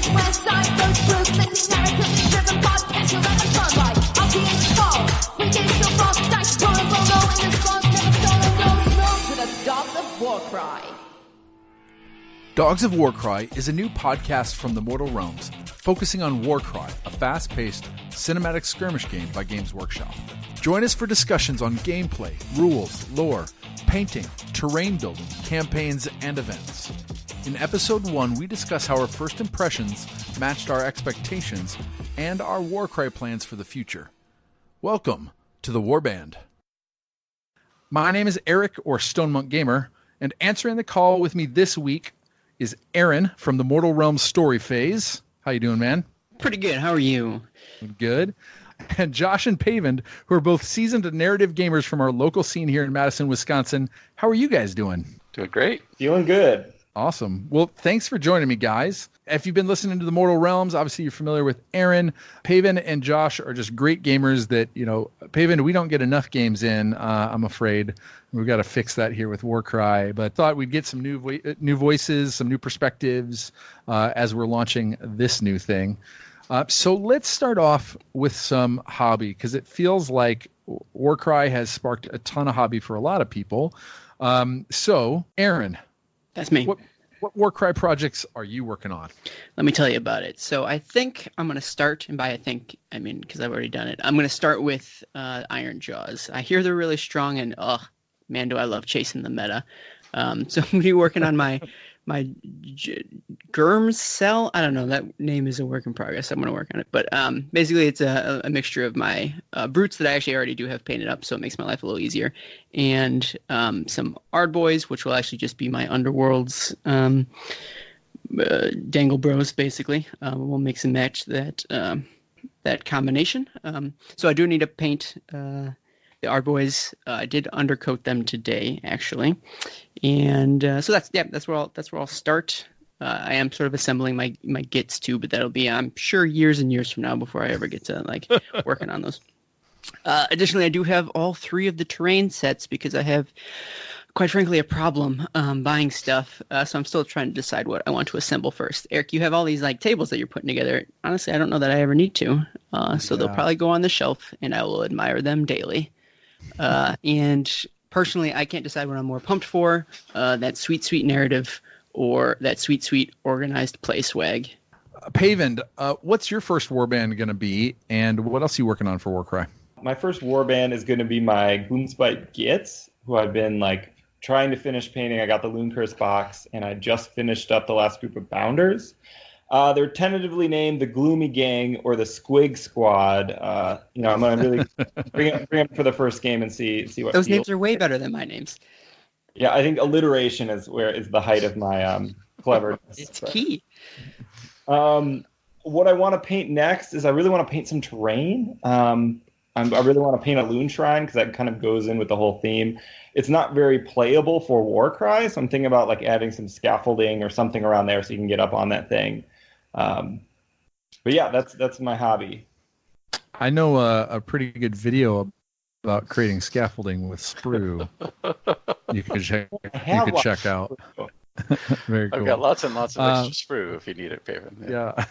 Midwest side, those groups, missing narrative-driven podcast, you'll never turn right. Archaeon fall, we game so far, dice rolling, roll, in the storms, never stolen, no to the Dogs of Warcry. Dogs of Warcry is a new podcast from the Mortal Realms, focusing on Warcry, a fast-paced, cinematic skirmish game by Games Workshop. Join us for discussions on gameplay, rules, lore, painting, terrain building, campaigns, and events. In Episode 1, we discuss how our first impressions matched our expectations and our Warcry plans for the future. Welcome to the Warband. My name is Eric, or Stone Monk Gamer, and answering the call with me this week is Aaron from the Mortal Realms Story Phase. How you doing, man? Pretty good. How are you? Good. And Josh and Pavend, who are both seasoned narrative gamers from our local scene here in Madison, Wisconsin. How are you guys doing? Doing great. Feeling good. Awesome. Well, thanks for joining me, guys. If you've been listening to the Mortal Realms, obviously you're familiar with Aaron. Pavend and Josh are just great gamers that, Pavend, we don't get enough games in, I'm afraid. We've got to fix that here with Warcry. But thought we'd get some new voices, some new perspectives as we're launching this new thing. So let's start off with some hobby, because it feels like Warcry has sparked a ton of hobby for a lot of people. So, Aaron. That's me. What Warcry projects are you working on? Let me tell you about it. So I think I'm going to start, and by I think, I mean because I've already done it, I'm going to start with Iron Jaws. I hear they're really strong, and man, do I love chasing the meta. So I'm going to be working on my Germs cell. I don't know. That name is a work in progress. I'm going to work on it. But basically, it's a mixture of my brutes that I actually already do have painted up, so it makes my life a little easier, and some Ardboys, which will actually just be my Underworlds Dangle Bros, basically. We'll mix and match that combination. So I do need to paint the Ardboys. I did undercoat them today, actually, and so that's where I'll start. I am sort of assembling my gits too, but that'll be, I'm sure, years and years from now before I ever get to working on those. Additionally, I do have all three of the terrain sets because I have, quite frankly, a problem buying stuff. So I'm still trying to decide what I want to assemble first. Eric, you have all these tables that you're putting together. Honestly, I don't know that I ever need to. So they'll probably go on the shelf, and I will admire them daily. And personally, I can't decide what I'm more pumped for, that sweet narrative or that sweet organized play swag. Pavend, what's your first warband going to be, and what else are you working on for Warcry? My first warband is going to be my Gloomspite Gits, who I've been trying to finish painting. I got the Loon Curse box, and I just finished up the last group of Bounders. They're tentatively named the Gloomy Gang or the Squig Squad. I'm going to really bring them for the first game and see what. Those names are way better than my names. Yeah, I think alliteration is the height of my cleverness. It's key. What I want to paint next is I really want to paint some terrain. I really want to paint a Loon Shrine because that kind of goes in with the whole theme. It's not very playable for Warcry, so I'm thinking about adding some scaffolding or something around there so you can get up on that thing. But yeah, that's my hobby. I know a pretty good video about creating scaffolding with sprue. You could check out. Very cool. I've got lots and lots of extra sprue if you need it, Pavend. Yeah.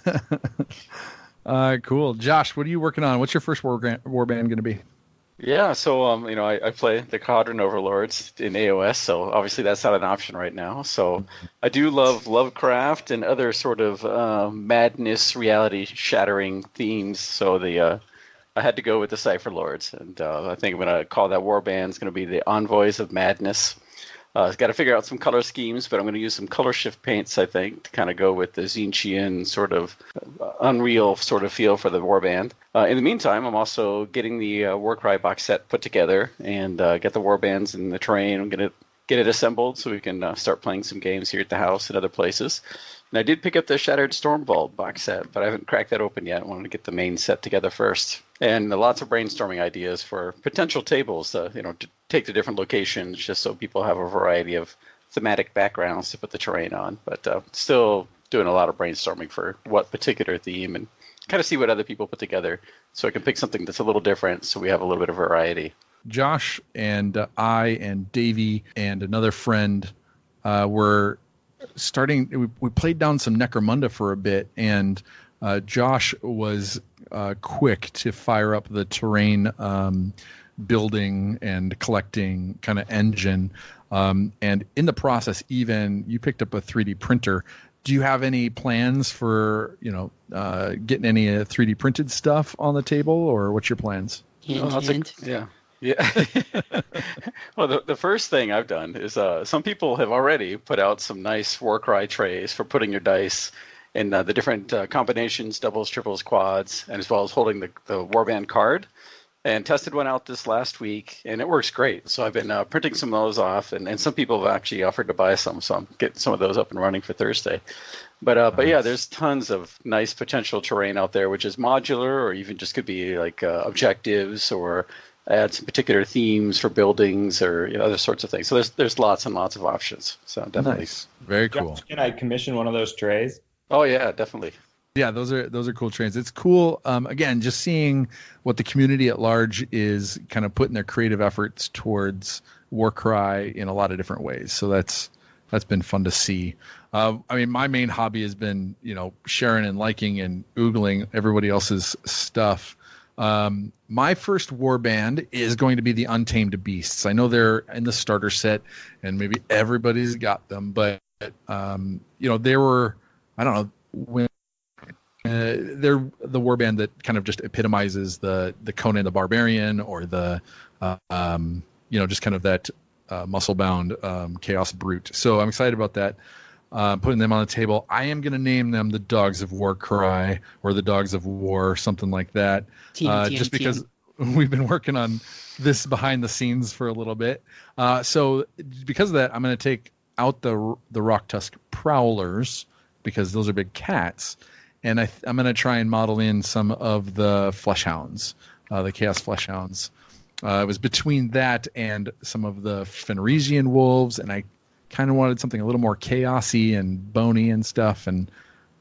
Cool. Josh, what are you working on? What's your first warband going to be? Yeah, so I play the Cauldron Overlords in AOS, so obviously that's not an option right now. So I do love Lovecraft and other sort of madness, reality-shattering themes. So I had to go with the Cypher Lords, and I think I'm going to call that warband. It's going to be the Envoys of Madness. I've got to figure out some color schemes, but I'm going to use some color shift paints, I think, to kind of go with the Tzeentchian sort of unreal sort of feel for the warband. In the meantime, I'm also getting the Warcry box set put together and get the warbands and the terrain. I'm going to get it assembled so we can start playing some games here at the house and other places. And I did pick up the Shattered Stormvault box set, but I haven't cracked that open yet. I wanted to get the main set together first. And lots of brainstorming ideas for potential tables, to take to different locations, just so people have a variety of thematic backgrounds to put the terrain on. But still doing a lot of brainstorming for what particular theme and kind of see what other people put together so I can pick something that's a little different so we have a little bit of variety. Josh and I and Davey and another friend were we played down some Necromunda for a bit, and Josh was quick to fire up the terrain building and collecting kind of engine. And in the process, even you picked up a 3D printer. Do you have any plans for, getting any 3D printed stuff on the table, or what's your plans? Hint. Yeah. Well, the first thing I've done is some people have already put out some nice Warcry trays for putting your dice in the different combinations, doubles, triples, quads, and as well as holding the Warband card. And tested one out this last week, and it works great. So I've been printing some of those off, and some people have actually offered to buy some, so I'm getting some of those up and running for Thursday. But yeah, there's tons of nice potential terrain out there, which is modular, or even just could be like objectives, or add some particular themes for buildings, or other sorts of things. So there's lots and lots of options. So definitely. Nice. Very cool. Josh, can I commission one of those trays? Oh yeah, definitely. Yeah, those are cool trains. It's cool. Again, just seeing what the community at large is kind of putting their creative efforts towards Warcry in a lot of different ways. So that's been fun to see. My main hobby has been, sharing and liking and oogling everybody else's stuff. My first Warband is going to be the Untamed Beasts. I know they're in the starter set, and maybe everybody's got them, but they were, I don't know, when they're the warband that kind of just epitomizes the Conan the Barbarian, or the just kind of that muscle-bound chaos brute. So I'm excited about that. Putting them on the table. I am going to name them the Dogs of Warcry, or the Dogs of War, something like that. Just because we've been working on this behind the scenes for a little bit. So because of that, I'm going to take out the Rock Tusk Prowlers, because those are big cats. And I'm going to try and model in some of the Fleshhounds, the Chaos Fleshhounds. It was between that and some of the Fenrisian wolves, and I kind of wanted something a little more chaosy and bony and stuff, and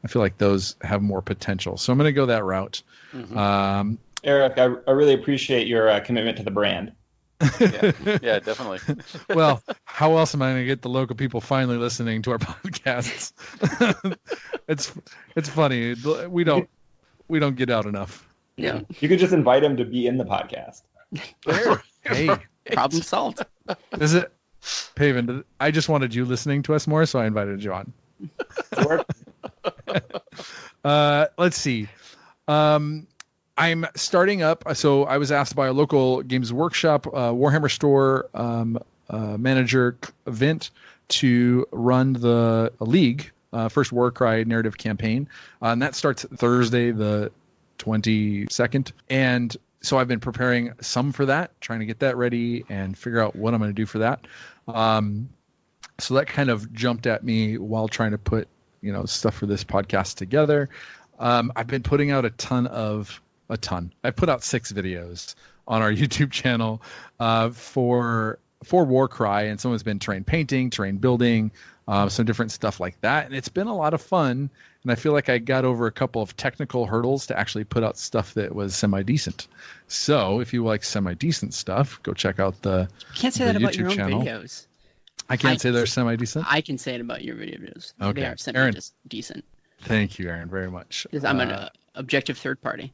I feel like those have more potential. So I'm going to go that route. Mm-hmm. Eric, I really appreciate your commitment to the brand. Yeah, definitely. Well, how else am I going to get the local people finally listening to our podcasts? It's funny. We don't get out enough. Yeah. You could just invite him to be in the podcast. Hey, problem solved. Is it, Paven? I just wanted you listening to us more, so I invited you on. Let's see. I'm starting up. So I was asked by a local Games Workshop Warhammer store manager, Vint, to run the league, first Warcry narrative campaign. And that starts Thursday, the 22nd. And so I've been preparing some for that, trying to get that ready and figure out what I'm going to do for that. So that kind of jumped at me while trying to put, stuff for this podcast together. I've been putting out a ton. I put out 6 videos on our YouTube channel for Warcry, and some has been terrain painting, terrain building, some different stuff like that. And it's been a lot of fun, and I feel like I got over a couple of technical hurdles to actually put out stuff that was semi-decent. So if you like semi-decent stuff, go check out the You can't say that YouTube about your own channel. videos. I can't say they're semi-decent? I can say it about your videos. Okay. They are semi Aaron. just decent. Thank you, Aaron, very much. Because I'm an objective third party.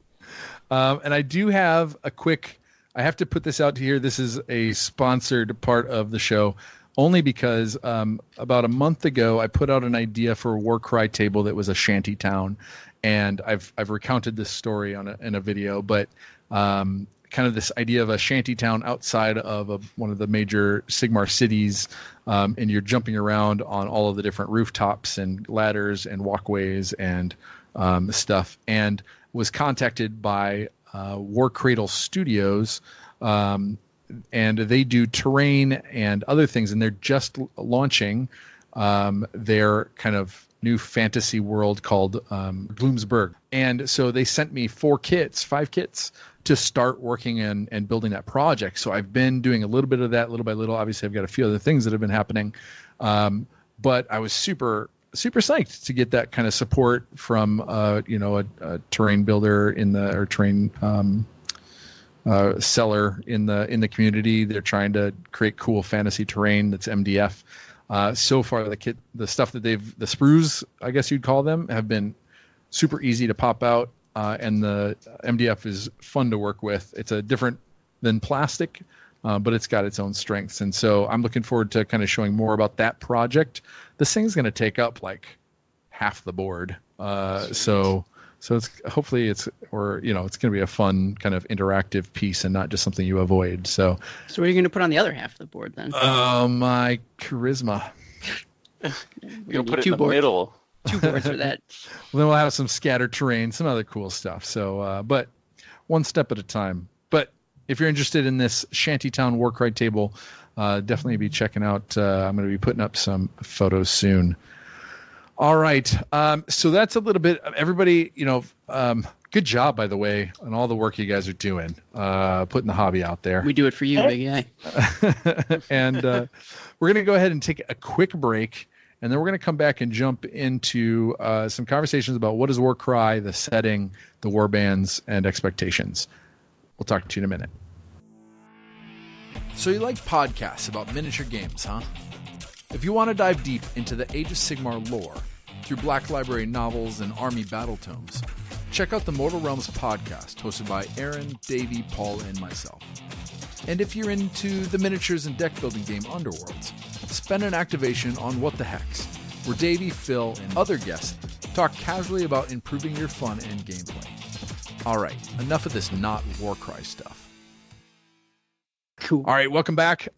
And I do have I have to put this out here. This is a sponsored part of the show, only because about a month ago, I put out an idea for a Warcry table that was a shanty town. And I've recounted this story in a video, but kind of this idea of a shanty town outside of one of the major Sigmar cities, and you're jumping around on all of the different rooftops and ladders and walkways and stuff, and was contacted by War Cradle Studios, and they do terrain and other things, and they're just launching their kind of new fantasy world called Gloomsburg. And so they sent me 5 kits to start working and building that project. So I've been doing a little bit of that little by little. Obviously, I've got a few other things that have been happening, but I was super psyched to get that kind of support from a terrain builder or terrain seller in the community. They're trying to create cool fantasy terrain that's MDF. So far, the stuff that the sprues, I guess you'd call them, have been super easy to pop out, and the MDF is fun to work with. It's a different than plastic, but it's got its own strengths. And so I'm looking forward to kind of showing more about that project. This thing's going to take up like half the board. So it's hopefully it's going to be a fun kind of interactive piece and not just something you avoid. So what are you going to put on the other half of the board then? My charisma. You'll put it in the middle. 2 boards for that. Well, then we'll have some scatter terrain, some other cool stuff. So, but one step at a time. But if you're interested in this Shantytown Warcry table, definitely be checking out. I'm going to be putting up some photos soon. All right. So that's a little bit of everybody, good job, by the way, on all the work you guys are doing, putting the hobby out there. We do it for you, big guy. And we're going to go ahead and take a quick break, and then we're going to come back and jump into some conversations about what is Warcry, the setting, the warbands, and expectations. We'll talk to you in a minute. So you like podcasts about miniature games, huh? If you want to dive deep into the Age of Sigmar lore through Black Library novels and army battle tomes, check out the Mortal Realms podcast hosted by Aaron, Davey, Paul, and myself. And if you're into the miniatures and deck building game Underworlds, spend an activation on What the Hex, where Davey, Phil, and other guests talk casually about improving your fun and gameplay. Alright, enough of this not Warcry stuff. Cool. All right, welcome back.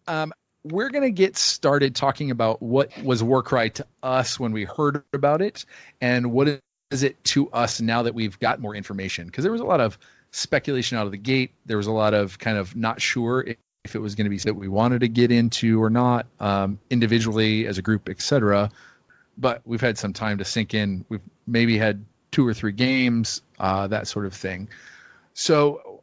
We're going to get started talking about what was Warcry to us when we heard about it, and what is it to us now that we've got more information. Because there was a lot of speculation out of the gate. There was a lot of kind of not sure if it was going to be that we wanted to get into or not, individually, as a group, etc. But we've had some time to sink in. We've maybe had 2 or 3 games, that sort of thing. So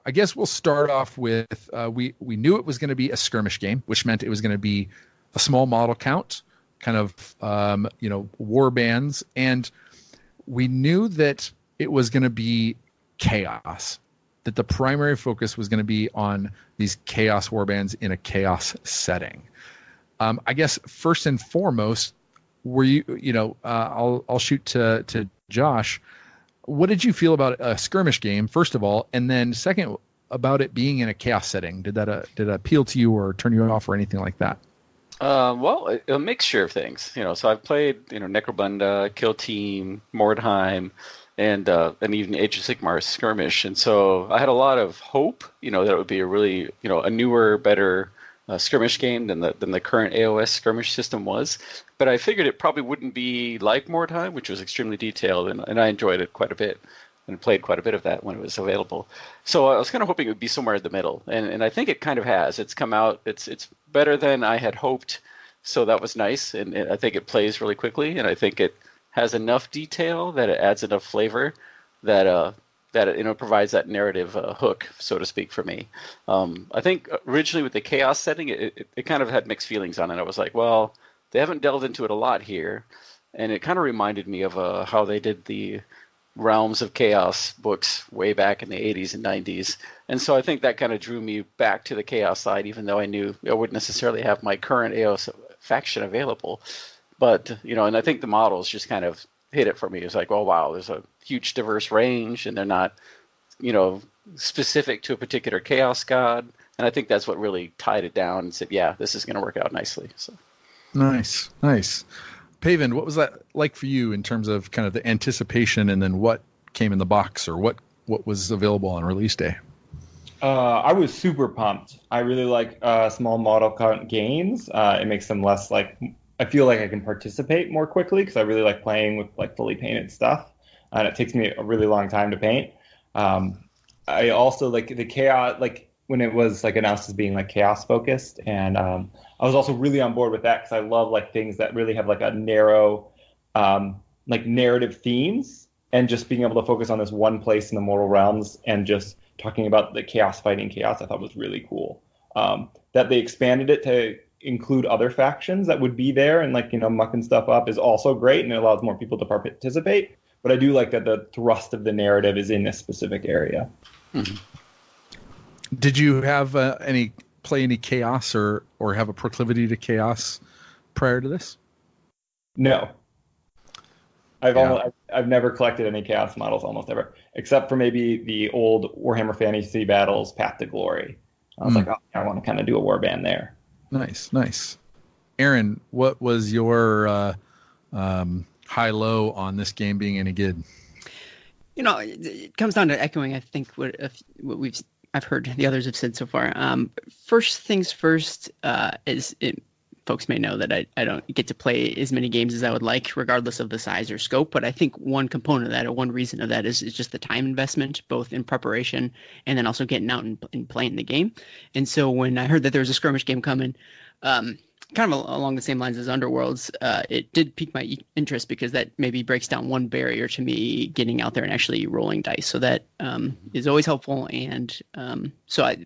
I guess we'll start off with we knew it was going to be a skirmish game, which meant it was going to be a small model count, kind of war bands, and we knew that it was going to be chaos. That the primary focus was going to be on these chaos war bands in a chaos setting. I guess first and foremost, were you I'll shoot to Josh. What did you feel about a skirmish game, first of all, and then second, about it being in a chaos setting? Did that appeal to you or turn you off or anything like that? Well, a mixture of things. So I've played Necrobunda, Kill Team, Mordheim, and even Age of Sigmar skirmish, and so I had a lot of hope, that it would be a really a newer, better skirmish game than the current AOS skirmish system was. But I figured it probably wouldn't be like Mordheim, which was extremely detailed, and I enjoyed it quite a bit and played quite a bit of that when it was available. So I was kind of hoping it would be somewhere in the middle, and I think it kind of has. It's come out. It's better than I had hoped, so that was nice, and I think it plays really quickly, and I think it has enough detail that it adds enough flavor that it provides that narrative hook, so to speak, for me. I think originally with the chaos setting, it kind of had mixed feelings on it. I was like, well, they haven't delved into it a lot here, and it kind of reminded me of how they did the Realms of Chaos books way back in the 80s and 90s. And so I think that kind of drew me back to the chaos side, even though I knew I wouldn't necessarily have my current AOS faction available. But, and I think the models just kind of hit it for me. It's like, oh, wow, there's a huge diverse range, and they're not, specific to a particular chaos god. And I think that's what really tied it down and said, yeah, this is going to work out nicely. So Nice. Paven, what was that like for you in terms of kind of the anticipation and then what came in the box or what was available on release day? I was super pumped. I really like small model count games. It makes them less I feel like I can participate more quickly because I really like playing with fully painted stuff, and it takes me a really long time to paint. I also like the chaos, when it was announced as being chaos focused, and I was also really on board with that because I love things that really have a narrow narrative themes, and just being able to focus on this one place in the Mortal Realms and just talking about the chaos fighting chaos I thought was really cool. That they expanded it to include other factions that would be there and mucking stuff up is also great, and it allows more people to participate. But I do like that the thrust of the narrative is in this specific area. Mm-hmm. Did you have any chaos or have a proclivity to chaos prior to this? No. I've never collected any Chaos models almost ever, except for maybe the old Warhammer Fantasy Battles Path to Glory. I was like, oh, I want to kind of do a warband there. Nice. Aaron, what was your high-low on this game being any good? It comes down to echoing, I think, what I've heard the others have said so far. First things first, folks may know that I don't get to play as many games as I would like, regardless of the size or scope. But I think one component of that, or one reason of that, is just the time investment, both in preparation and then also getting out and playing the game. And so when I heard that there was a skirmish game coming, kind of along the same lines as Underworlds, it did pique my interest, because that maybe breaks down one barrier to me getting out there and actually rolling dice. So that is always helpful. And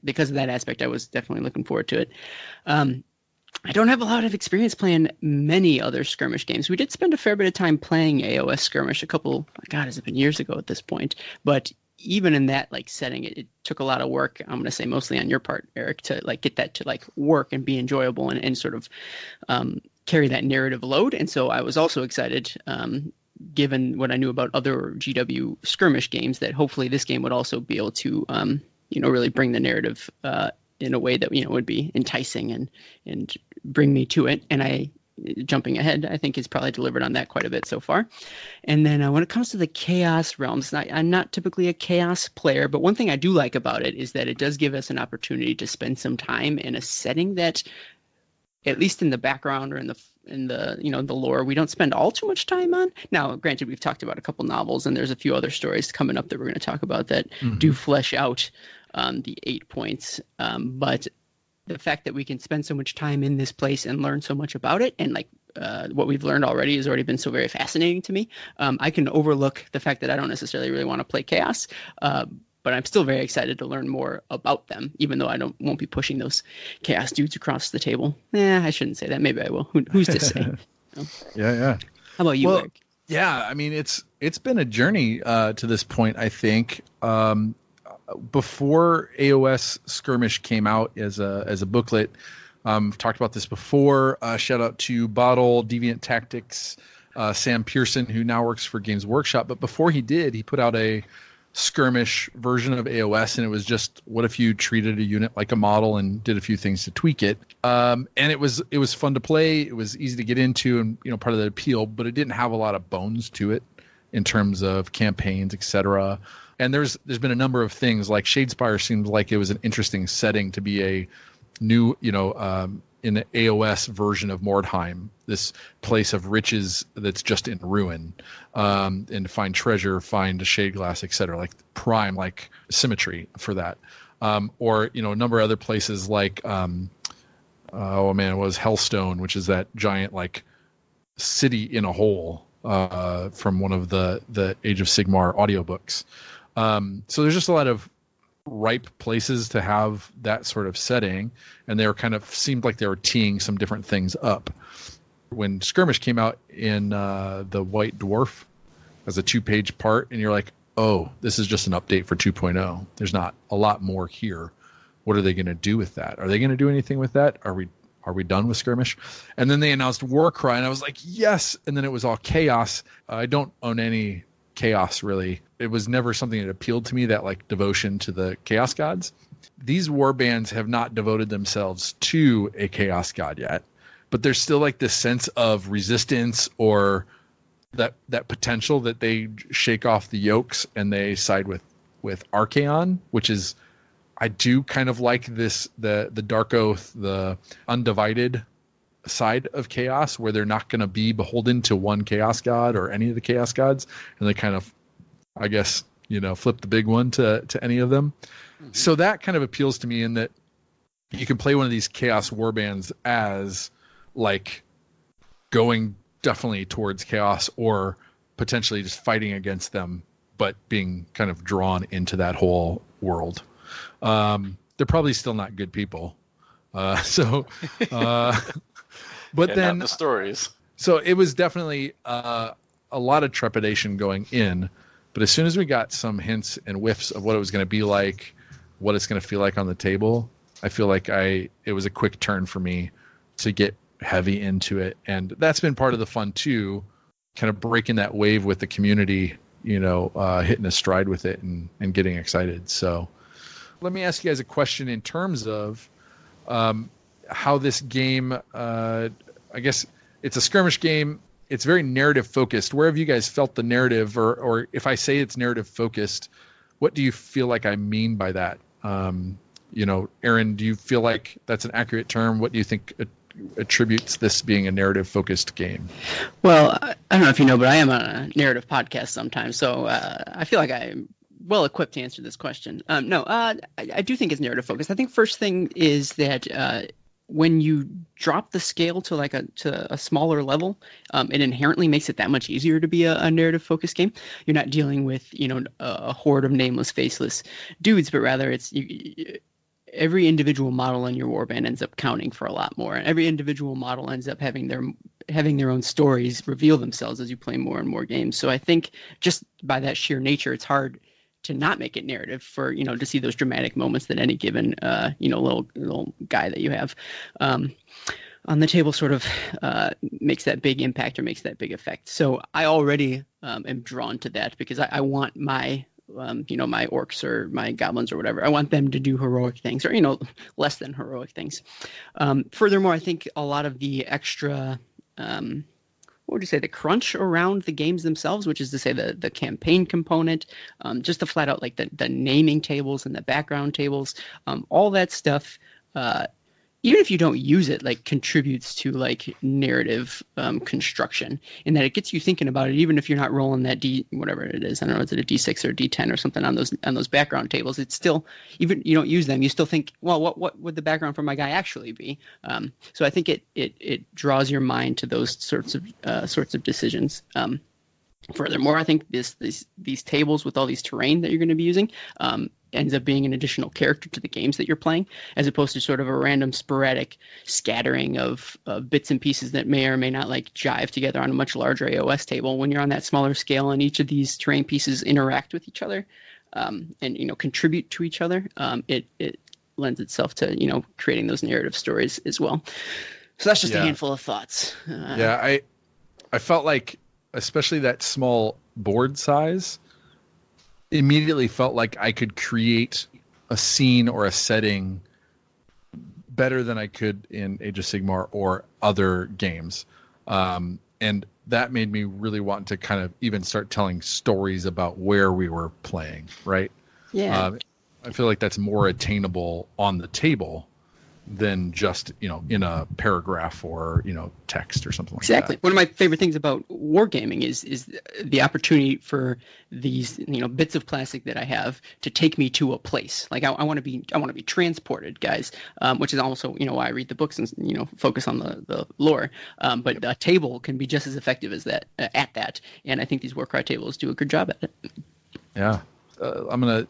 because of that aspect, I was definitely looking forward to it. I don't have a lot of experience playing many other skirmish games. We did spend a fair bit of time playing AOS skirmish has it been years ago at this point? But even in that setting, it took a lot of work. I'm going to say mostly on your part, Eric, to get that to work and be enjoyable and sort of carry that narrative load. And so I was also excited, given what I knew about other GW skirmish games, that hopefully this game would also be able to really bring the narrative in a way that would be enticing and bring me to it. And jumping ahead, I think he's probably delivered on that quite a bit so far. And then when it comes to the Chaos realms, I'm not typically a Chaos player, but one thing I do like about it is that it does give us an opportunity to spend some time in a setting that, at least in the background or in the lore, we don't spend all too much time on. Now, granted, we've talked about a couple novels, and there's a few other stories coming up that we're going to talk about that do flesh out the 8 points. But the fact that we can spend so much time in this place and learn so much about it, and what we've learned already has already been so very fascinating to me. I can overlook the fact that I don't necessarily really want to play Chaos, but I'm still very excited to learn more about them, even though I won't be pushing those Chaos dudes across the table. I shouldn't say that. Maybe I will. Who's to say? Yeah. How about you, Eric? Yeah, I mean, it's been a journey to this point, I think. Before AOS Skirmish came out as a booklet, talked about this before. Shout out to Bottle, Deviant Tactics, Sam Pearson, who now works for Games Workshop. But before he did, he put out a skirmish version of AOS, and it was just, what if you treated a unit like a model and did a few things to tweak it. And it was fun to play. It was easy to get into, and part of the appeal, but it didn't have a lot of bones to it in terms of campaigns, etc. And there's been a number of things, like Shadespire seems like it was an interesting setting to be a new, in the AOS version of Mordheim, this place of riches that's just in ruin, and to find treasure, find a shade glass, etc. Like prime, like symmetry for that. Or a number of other places like, it was Hellstone, which is that giant city in a hole from one of the Age of Sigmar audiobooks. So there's just a lot of ripe places to have that sort of setting, and they were seemed like they were teeing some different things up. When Skirmish came out in the White Dwarf as a 2-page part, and you're like, oh, this is just an update for 2.0. There's not a lot more here. What are they going to do with that? Are they going to do anything with that? Are we done with Skirmish? And then they announced Warcry, and I was like, yes. And then it was all Chaos. I don't own any Chaos, really. It was never something that appealed to me, that devotion to the Chaos gods. These war bands have not devoted themselves to a Chaos god yet, but there's still this sense of resistance, or that potential that they shake off the yokes and they side with Archaeon, which is, I do kind of like this, the Dark Oath, the undivided side of Chaos, where they're not going to be beholden to one Chaos god or any of the Chaos gods, and they kind of, I guess, flip the big one to any of them. Mm-hmm. So that kind of appeals to me, in that you can play one of these Chaos warbands as going definitely towards Chaos, or potentially just fighting against them, but being kind of drawn into that whole world. They're probably still not good people. But then the stories. So it was definitely a lot of trepidation going in, but as soon as we got some hints and whiffs of what it was going to be like, what it's going to feel like on the table, I feel like it was a quick turn for me to get heavy into it, and that's been part of the fun too, kind of breaking that wave with the community, hitting a stride with it and getting excited. So let me ask you guys a question in terms of how this game, I guess it's a skirmish game. It's very narrative focused. Where have you guys felt the narrative, or if I say it's narrative focused, what do you feel like I mean by that? Aaron, do you feel like that's an accurate term? What do you think attributes this being a narrative focused game? Well, I don't know if you know, but I am on a narrative podcast sometimes, so I feel like I'm well equipped to answer this question. I do think it's narrative focused. I think first thing is that when you drop the scale to a smaller level, it inherently makes it that much easier to be a narrative focused game. You're not dealing with a horde of nameless, faceless dudes, but rather it's every individual model in your warband ends up counting for a lot more. Every individual model ends up having their own stories reveal themselves as you play more and more games. So I think just by that sheer nature, it's hard to not make it narrative for to see those dramatic moments that any given little guy that you have on the table sort of makes that big impact or makes that big effect. So I already am drawn to that because I want my my orcs or my goblins or whatever, I want them to do heroic things or less than heroic things. Furthermore, I think a lot of the extra what would you say, the crunch around the games themselves, which is to say the campaign component, just the flat out like the naming tables and the background tables, all that stuff, even if you don't use it, like contributes to like narrative construction in that it gets you thinking about it, even if you're not rolling that whatever it is. I don't know, is it a D6 or a D10 or something on those background tables? It's still, even you don't use them, you still think, well, what would the background for my guy actually be? So I think it draws your mind to those sorts of decisions. Furthermore, I think these tables with all these terrain that you're going to be using ends up being an additional character to the games that you're playing, as opposed to sort of a random sporadic scattering of bits and pieces that may or may not like jive together on a much larger AOS table. When you're on that smaller scale and each of these terrain pieces interact with each other and contribute to each other, it lends itself to creating those narrative stories as well. So that's just a handful of thoughts. I felt like, especially that small board size, immediately felt like I could create a scene or a setting better than I could in Age of Sigmar or other games. And that made me really want to kind of even start telling stories about where we were playing, right? Yeah. I feel like that's more attainable on the table than just in a paragraph or text or something like that. Exactly. One of my favorite things about wargaming is the opportunity for these bits of plastic that I have to take me to a place. Like I want to be transported, guys. Which is also why I read the books and focus on the lore. But a table can be just as effective as that at that. And I think these Warcry tables do a good job at it. Yeah. I'm gonna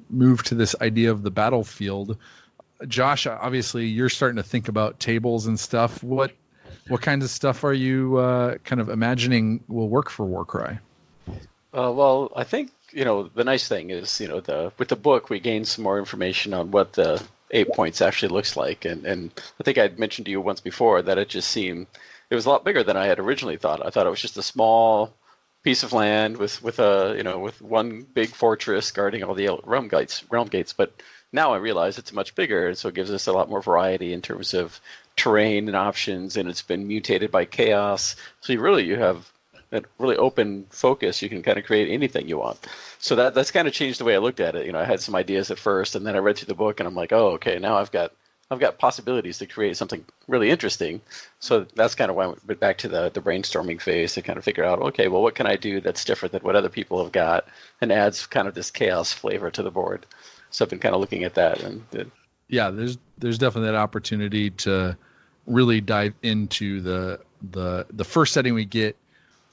move to this idea of the battlefield. Josh, obviously you're starting to think about tables and stuff. What kinds of stuff are you kind of imagining will work for Warcry? Well, I think the nice thing is with the book we gained some more information on what the 8 points actually looks like, and I think I'd mentioned to you once before that it was a lot bigger than I had originally thought. I thought it was just a small piece of land with one big fortress guarding all the realm gates, but now I realize it's much bigger, and so it gives us a lot more variety in terms of terrain and options, and it's been mutated by chaos. So you have a really open focus. You can kind of create anything you want. So that's kind of changed the way I looked at it. I had some ideas at first, and then I read through the book, and I'm like, oh, okay, now I've got possibilities to create something really interesting. So that's kind of why I went back to the brainstorming phase to kind of figure out, okay, well, what can I do that's different than what other people have got and adds kind of this chaos flavor to the board. So I've been kind of looking at that. Yeah, there's definitely that opportunity to really dive into the first setting we get.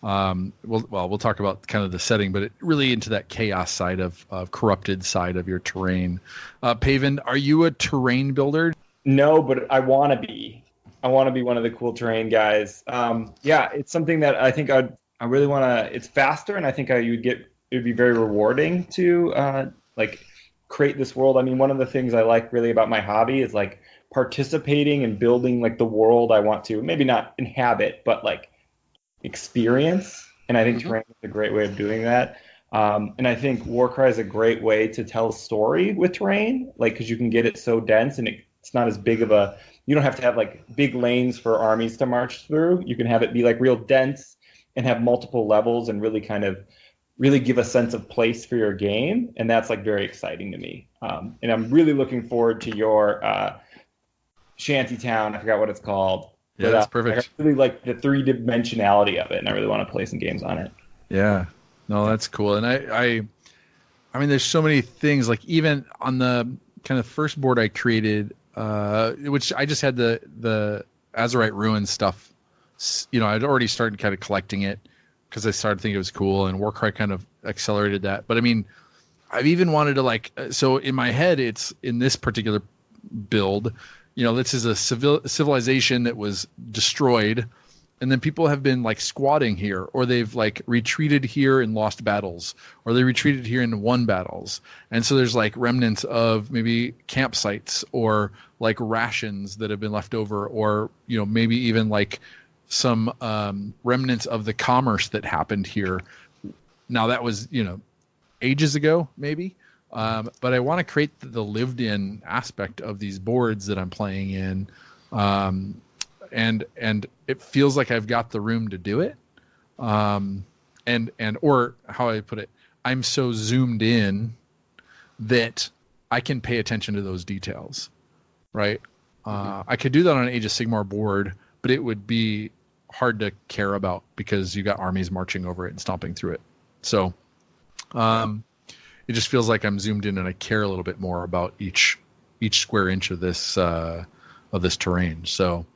We'll talk about kind of the setting, but really into that chaos side of corrupted side of your terrain. Paven, are you a terrain builder? No, but I want to be. I want to be one of the cool terrain guys. It's something that I think I really want to. It's faster, and I think it would be very rewarding to create this world. I mean, one of the things I like really about my hobby is like participating and building like the world I want to maybe not inhabit, but like experience. And I think terrain is a great way of doing that. And I think Warcry is a great way to tell a story with terrain, like because you can get it so dense and it's not as big of a. You don't have to have like big lanes for armies to march through. You can have it be like real dense and have multiple levels and really kind of really give a sense of place for your game. And that's like very exciting to me. And I'm really looking forward to your Shantytown. I forgot what it's called. Yeah, that's perfect. I really like the 3-dimensionality of it, and I really want to play some games on it. Yeah, no, that's cool. And I mean, there's so many things. Like even on the kind of first board I created, which I just had the Azurite Ruin stuff. You know, I'd already started kind of collecting it because I started thinking it was cool, and Warcry kind of accelerated that. But I mean, I've even wanted to like. So in my head, it's in this particular build. You know, this is a civilization that was destroyed, and then people have been like squatting here, or they've like retreated here and lost battles, or they retreated here and won battles. And so there's like remnants of maybe campsites or like rations that have been left over, or, you know, maybe even like some remnants of the commerce that happened here. Now that was, you know, ages ago, maybe. But I want to create the lived-in aspect of these boards that I'm playing in, and it feels like I've got the room to do it. Or how I put it, I'm so zoomed in that I can pay attention to those details, right? I could do that on an Age of Sigmar board, but it would be hard to care about because you got armies marching over it and stomping through it. So. It just feels like I'm zoomed in and I care a little bit more about each square inch of this terrain. So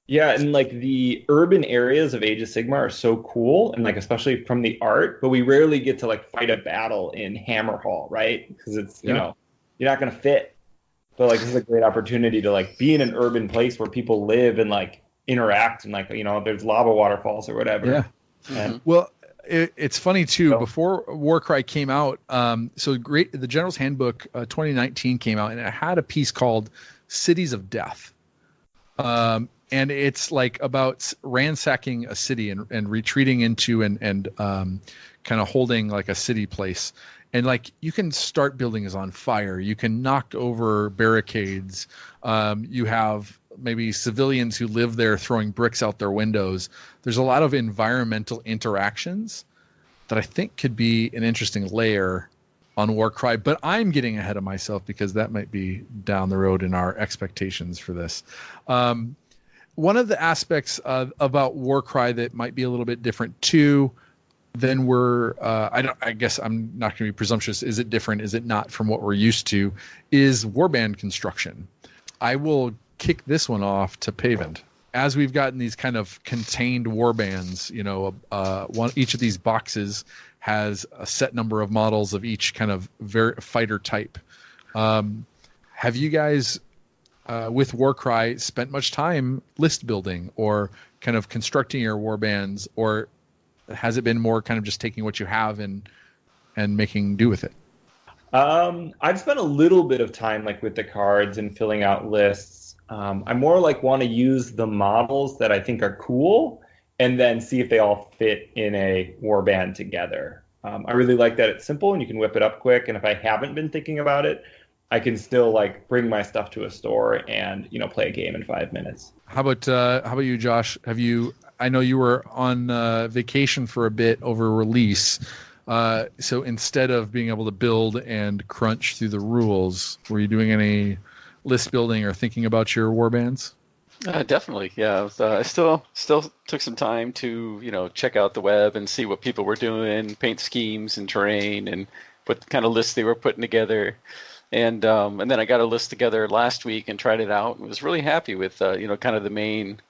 yeah, and like the urban areas of Age of Sigmar are so cool, and like especially from the art, but we rarely get to like fight a battle in Hammerhall, right? Because it's you know, you're not gonna fit. But like this is a great opportunity to like be in an urban place where people live and like interact and like, you know, there's lava waterfalls or whatever. Yeah. And, well, it's funny too. Before Warcry came out, the General's Handbook 2019 came out, and it had a piece called "Cities of Death," and it's like about ransacking a city and retreating into and kind of holding like a city place. And like you can start buildings on fire, you can knock over barricades, you have maybe civilians who live there throwing bricks out their windows. There's a lot of environmental interactions that I think could be an interesting layer on Warcry, but I'm getting ahead of myself because that might be down the road in our expectations for this. One of the aspects about Warcry that might be a little bit different too than I guess I'm not going to be presumptuous. Is it different? Is it not from what we're used to? Is Warband construction. I will kick this one off to Pavend. As we've gotten these kind of contained warbands, you know, each of these boxes has a set number of models of each kind of fighter type. Have you guys, with Warcry, spent much time list building or kind of constructing your warbands, or has it been more kind of just taking what you have and making do with it? I've spent a little bit of time like with the cards and filling out lists. I more like want to use the models that I think are cool and then see if they all fit in a warband together. I really like that it's simple and you can whip it up quick. And if I haven't been thinking about it, I can still like bring my stuff to a store and, you know, play a game in 5 minutes. How about you, Josh? I know you were on vacation for a bit over release. So instead of being able to build and crunch through the rules, were you doing any list building or thinking about your warbands? Definitely, yeah. I still took some time to, you know, check out the web and see what people were doing, paint schemes and terrain, and what kind of lists they were putting together. And then I got a list together last week and tried it out and was really happy with, you know, kind of the main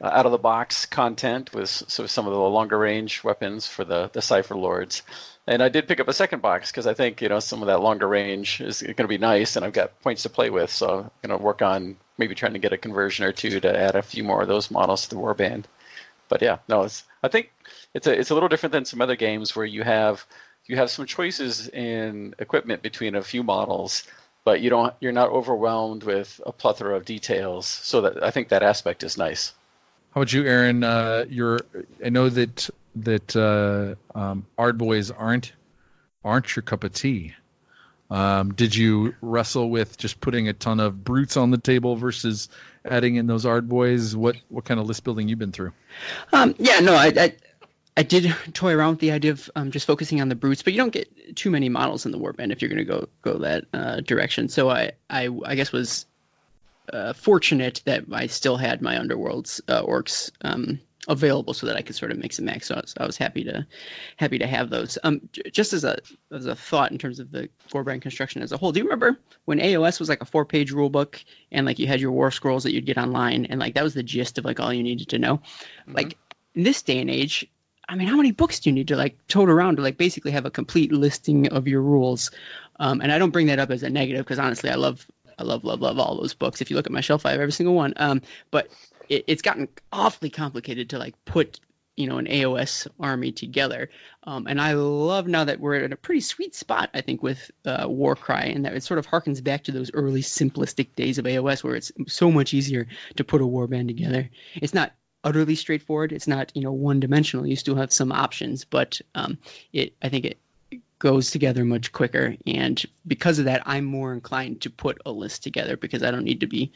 out of the box content with some of the longer range weapons for the Cypher Lords. And I did pick up a second box because I think, you know, some of that longer range is going to be nice, and I've got points to play with. So I'm going to work on maybe trying to get a conversion or two to add a few more of those models to the Warband. But yeah, no, I think it's a little different than some other games where you have some choices in equipment between a few models, but you're not overwhelmed with a plethora of details. So that I think that aspect is nice. How about you, Aaron? I know that Ardboys aren't your cup of tea. Did you wrestle with just putting a ton of brutes on the table versus adding in those Ardboys? What kind of list building you've been through? I did toy around with the idea of just focusing on the brutes, but you don't get too many models in the Warband if you're going to go that direction. So I guess was fortunate that I still had my Underworlds orcs available so that I could sort of mix and match. So I was happy to have those. Just as a thought in terms of the Warband construction as a whole, do you remember when AOS was like a 4-page rule book and like you had your war scrolls that you'd get online and like that was the gist of like all you needed to know? Mm-hmm. Like in this day and age, I mean, how many books do you need to like tote around to like basically have a complete listing of your rules? And I don't bring that up as a negative because honestly, I love all those books. If you look at my shelf, I have every single one. But it's gotten awfully complicated to like put, an AOS army together. And I love now that we're at a pretty sweet spot, I think, with Warcry, and that it sort of harkens back to those early simplistic days of AOS where it's so much easier to put a warband together. It's not utterly straightforward. It's not, one-dimensional. You still have some options, but I think it goes together much quicker. And because of that, I'm more inclined to put a list together because I don't need to be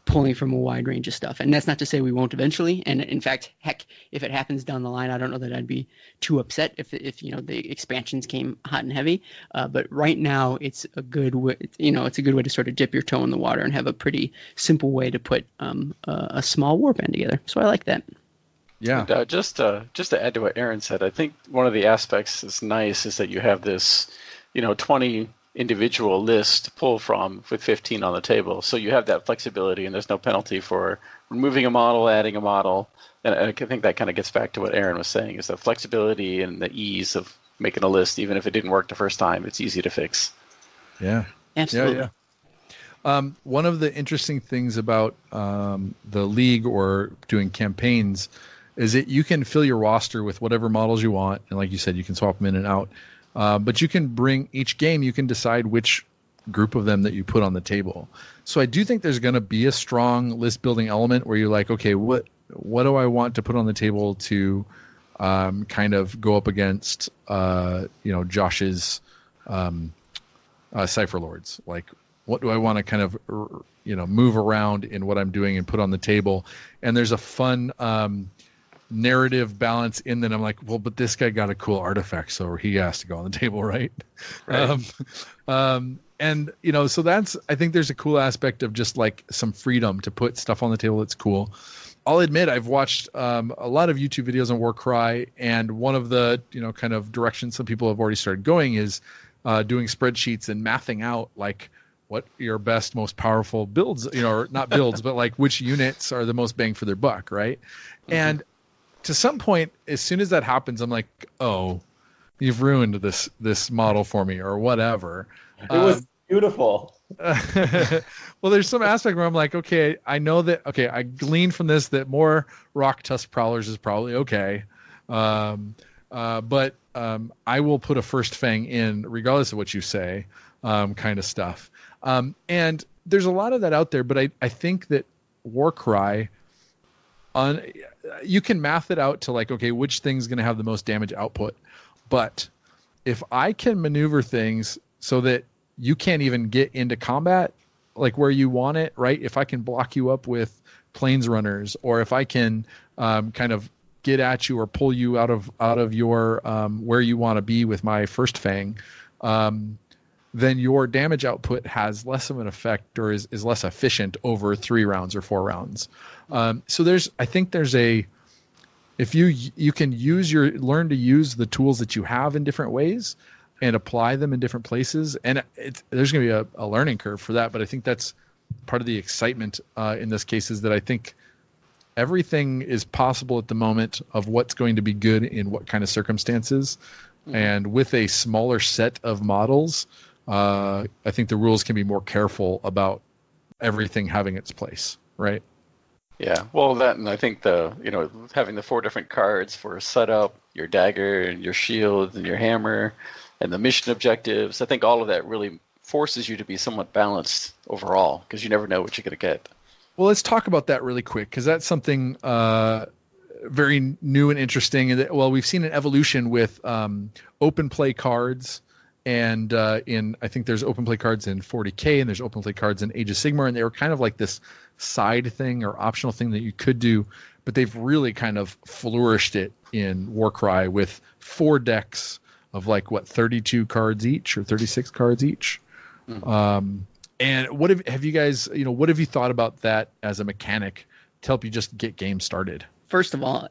pulling from a wide range of stuff. And that's not to say we won't eventually. And in fact, heck, if it happens down the line, I don't know that I'd be too upset if the expansions came hot and heavy. But right now, it's a good way. It's a good way to sort of dip your toe in the water and have a pretty simple way to put a small warband together. So I like that. Yeah. And, just to add to what Aaron said, I think one of the aspects that's nice is that you have this, 20 individual list to pull from with 15 on the table. So you have that flexibility and there's no penalty for removing a model, adding a model. And I think that kind of gets back to what Aaron was saying, is the flexibility and the ease of making a list. Even if it didn't work the first time, it's easy to fix. Yeah. Absolutely. Yeah. One of the interesting things about the league or doing campaigns is that you can fill your roster with whatever models you want. And like you said, you can swap them in and out. But you can bring each game, you can decide which group of them that you put on the table. So I do think there's going to be a strong list building element where you're like, okay, what do I want to put on the table to kind of go up against, Josh's Cypher Lords? Like, what do I want to kind of, move around in what I'm doing and put on the table? And there's a fun narrative balance in that. I'm like, well, but this guy got a cool artifact, so he has to go on the table, right? And so that's, I think there's a cool aspect of just like some freedom to put stuff on the table that's cool. I'll admit I've watched a lot of YouTube videos on Warcry, and one of the kind of directions some people have already started going is doing spreadsheets and mathing out like what your best, most powerful builds, or not builds, but like which units are the most bang for their buck, right? Mm-hmm. And to some point, as soon as that happens, I'm like, oh, you've ruined this model for me or whatever. It was beautiful. Well, there's some aspect where I'm like, okay, I know that, okay, I glean from this that more Rock Tusk Prowlers is probably okay. But I will put a First Fang in regardless of what you say, kind of stuff. And there's a lot of that out there, but I think that Warcry, you can math it out to like, okay, which thing's going to have the most damage output. But if I can maneuver things so that you can't even get into combat like where you want it, right? If I can block you up with planes runners, or if I can kind of get at you or pull you out of your where you want to be with my First Fang, then your damage output has less of an effect or is less efficient over 3 rounds or 4 rounds. So I think there's if you can learn to use the tools that you have in different ways and apply them in different places. And there's going to be a learning curve for that. But I think that's part of the excitement in this case, is that I think everything is possible at the moment of what's going to be good in what kind of circumstances. Mm-hmm. And with a smaller set of models, I think the rules can be more careful about everything having its place, right? Yeah, well, that, and I think having the 4 different cards for setup, your dagger and your shield and your hammer and the mission objectives, I think all of that really forces you to be somewhat balanced overall because you never know what you're going to get. Well, let's talk about that really quick because that's something very new and interesting. And well, we've seen an evolution with open play cards, and I think there's open play cards in 40K and there's open play cards in Age of Sigmar, and they were kind of like this side thing or optional thing that you could do, but they've really kind of flourished it in Warcry with 4 decks of 32 cards each or 36 cards each. Mm-hmm. And what have you guys, what have you thought about that as a mechanic to help you just get games started? First of all,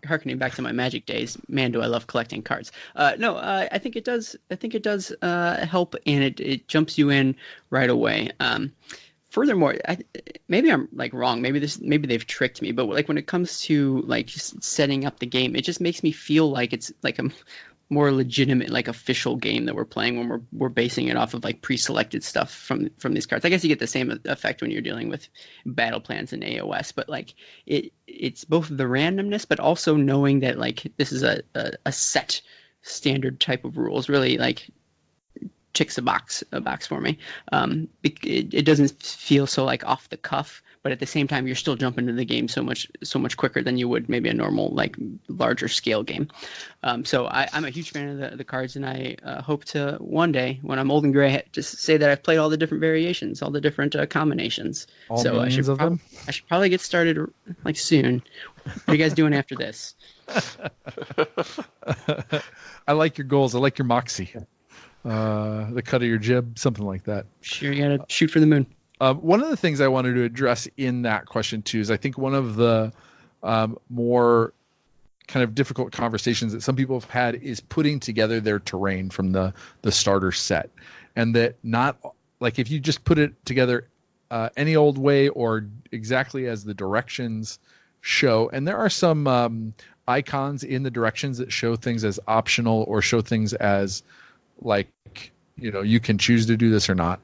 harkening back to my Magic days, man, do I love collecting cards. I think it does. I think it does help, and it jumps you in right away. Furthermore, maybe I'm wrong. Maybe they've tricked me. But when it comes to just setting up the game, it just makes me feel like it's like a more legitimate, official game that we're playing when we're basing it off of pre-selected stuff from these cards. I guess you get the same effect when you're dealing with battle plans in AOS, but it's both the randomness, but also knowing that this is a set standard type of rules. Really ticks a box for me. It doesn't feel so off the cuff, but at the same time you're still jumping into the game so much quicker than you would maybe a normal larger scale game. So I'm a huge fan of the cards, and I hope to one day when I'm old and gray just say that I've played all the different variations, all the different combinations. So I should probably get started soon. What are you guys doing after this? I like your goals. I like your moxie. The cut of your jib, something like that. Sure, you gotta shoot for the moon. One of the things I wanted to address in that question too is I think one of the more kind of difficult conversations that some people have had is putting together their terrain from the starter set, and that not if you just put it together any old way or exactly as the directions show, and there are some icons in the directions that show things as optional or show things as you can choose to do this or not.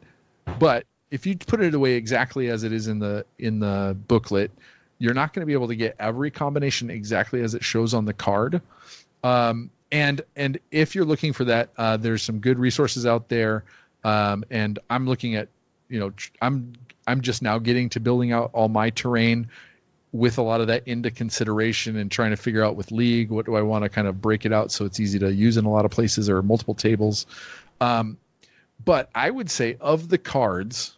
But if you put it away exactly as it is in the booklet, you're not going to be able to get every combination exactly as it shows on the card. And if you're looking for that, there's some good resources out there. And I'm looking at, I'm just now getting to building out all my terrain with a lot of that into consideration and trying to figure out with League, what do I want to kind of break it out so it's easy to use in a lot of places or multiple tables. But I would say of the cards,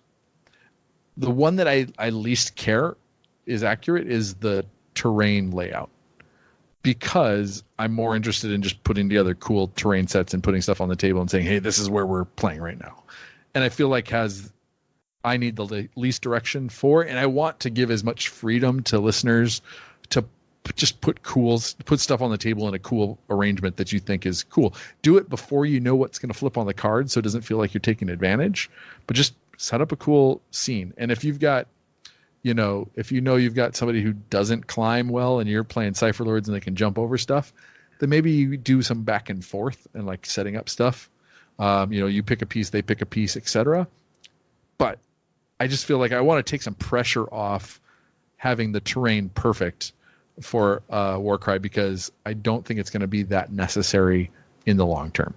the one that I least care is accurate is the terrain layout, because I'm more interested in just putting together cool terrain sets and putting stuff on the table and saying, hey, this is where we're playing right now. And I feel I need the least direction for, and I want to give as much freedom to listeners to just put stuff on the table in a cool arrangement that you think is cool. Do it before you know what's going to flip on the card, so it doesn't feel like you're taking advantage, but just set up a cool scene. And if you've got, you've got somebody who doesn't climb well and you're playing Cypher Lords and they can jump over stuff, then maybe you do some back and forth and setting up stuff. You pick a piece, they pick a piece, etc. But I just feel like I want to take some pressure off having the terrain perfect for Warcry, because I don't think it's going to be that necessary in the long term.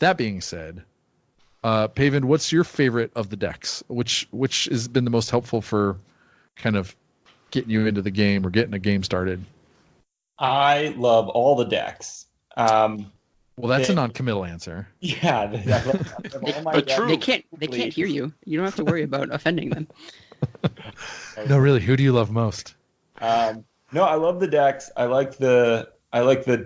That being said, Paven, what's your favorite of the decks? Which has been the most helpful for kind of getting you into the game or getting a game started? I love all the decks. Well, that's a non-committal answer. Yeah, but true. They can't hear you. You don't have to worry about offending them. No, really. Who do you love most? No, I love the decks. I like the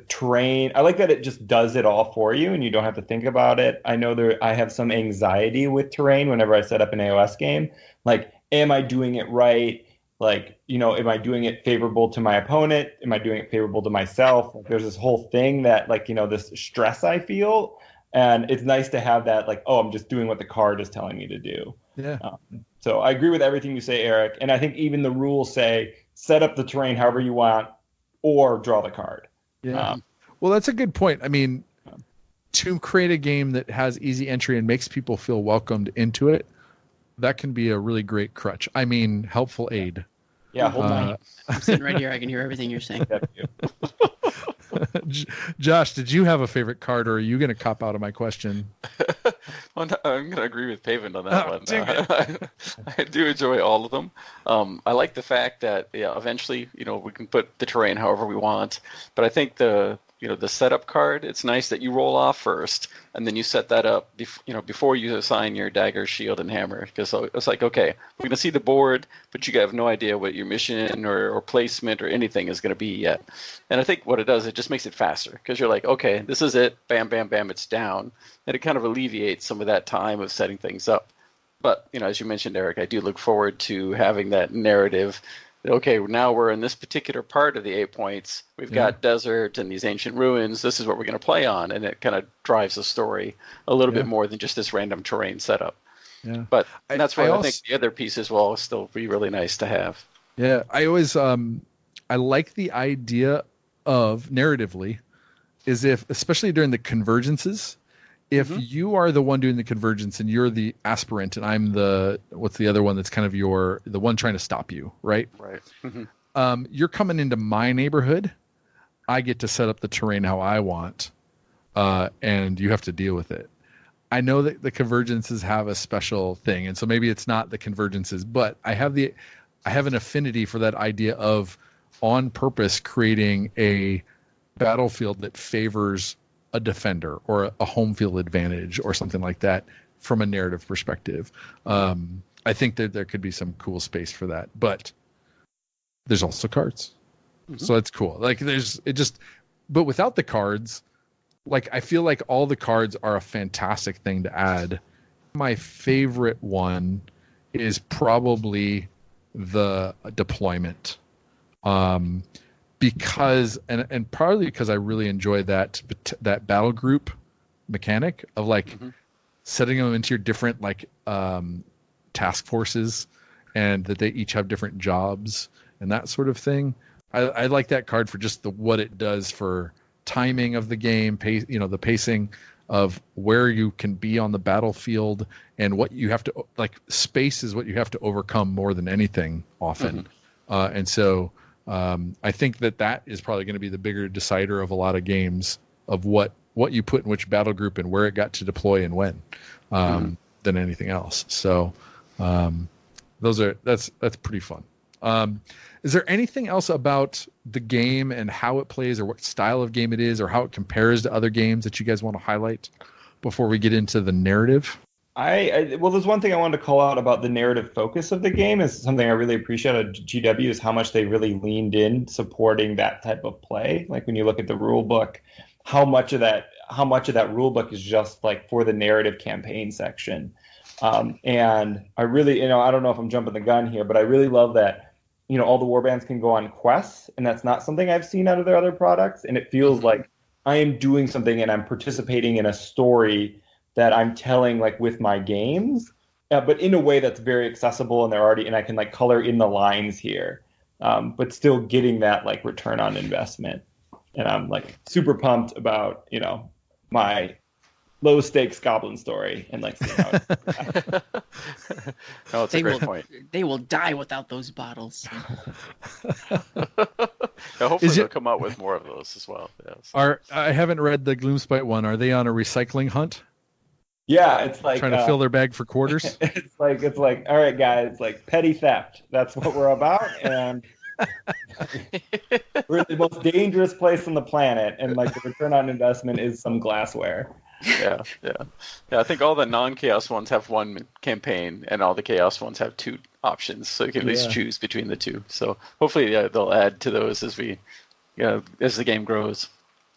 terrain. I like that it just does it all for you, and you don't have to think about it. I know I have some anxiety with terrain whenever I set up an AOS game. Am I doing it right? Am I doing it favorable to my opponent? Am I doing it favorable to myself? There's this whole thing that, this stress I feel. And it's nice to have that, I'm just doing what the card is telling me to do. Yeah. So I agree with everything you say, Eric. And I think even the rules say, set up the terrain however you want or draw the card. Yeah. Well, that's a good point. I mean, to create a game that has easy entry and makes people feel welcomed into it, that can be a really great crutch. I mean, helpful aid. Yeah, hold on. I'm sitting right here. I can hear everything you're saying. Josh, did you have a favorite card, or are you going to cop out of my question? Well, no, I'm going to agree with Pavin on that one. Dang it. I do enjoy all of them. I like the fact that eventually, we can put the terrain however we want. But I think the setup card, it's nice that you roll off first, and then you set that up before you assign your dagger, shield, and hammer. Because it's like, okay, we're going to see the board, but you have no idea what your mission or placement or anything is going to be yet. And I think what it does, it just makes it faster. Because you're like, okay, this is it, bam, bam, bam, it's down. And it kind of alleviates some of that time of setting things up. But, as you mentioned, Eric, I do look forward to having that narrative. Okay, now we're in this particular part of the 8 points. We've got desert and these ancient ruins. This is what we're going to play on, and it kind of drives the story a little bit more than just this random terrain setup. Yeah. But that's why I think the other pieces will still be really nice to have. Yeah, I always I like the idea of narratively, is especially during the convergences, if you are the one doing the convergence and you're the aspirant and I'm what's the other one that's kind of the one trying to stop you, right? Right. You're coming into my neighborhood. I get to set up the terrain how I want, and you have to deal with it. I know that the convergences have a special thing, and so maybe it's not the convergences, but I have an affinity for that idea of on purpose creating a battlefield that favors a defender or a home field advantage or something like that from a narrative perspective. I think that there could be some cool space for that, but there's also cards. So that's cool. Like but without the cards, like I feel like all the cards are a fantastic thing to add. My favorite one is probably the deployment. Because and partly because I really enjoy that battle group mechanic of setting them into your different task forces, and that they each have different jobs and that sort of thing. I like that card for just what it does for timing of the game, the pacing of where you can be on the battlefield and what you have to space is what you have to overcome more than anything often, and so. I think that is probably going to be the bigger decider of a lot of games of what you put in which battle group and where it got to deploy and when, than anything else. So that's pretty fun. Is there anything else about the game and how it plays or what style of game it is or how it compares to other games that you guys want to highlight before we get into the narrative? Well, there's one thing I wanted to call out about the narrative focus of the game is something I really appreciate at GW is how much they really leaned in supporting that type of play. Like when you look at the rule book, how much of that rule book is just for the narrative campaign section. And I really, I don't know if I'm jumping the gun here, but I really love that, all the warbands can go on quests, and that's not something I've seen out of their other products. And it feels like I am doing something and I'm participating in a story that I'm telling with my games, but in a way that's very accessible, and I can color in the lines here, but still getting that return on investment. And I'm super pumped about my low stakes goblin story and seeing how it No, it's a great point. They will die without those bottles. Hopefully they'll come out with more of those as well. Yes. I haven't read the Gloomspite one. Are they on a recycling hunt? Yeah, it's trying to fill their bag for quarters. It's all right, guys, petty theft. That's what we're about, and we're the most dangerous place on the planet, and the return on investment is some glassware. Yeah. I think all the non-chaos ones have one campaign, and all the chaos ones have two options, so you can at least choose between the two. So hopefully, they'll add to those as the game grows.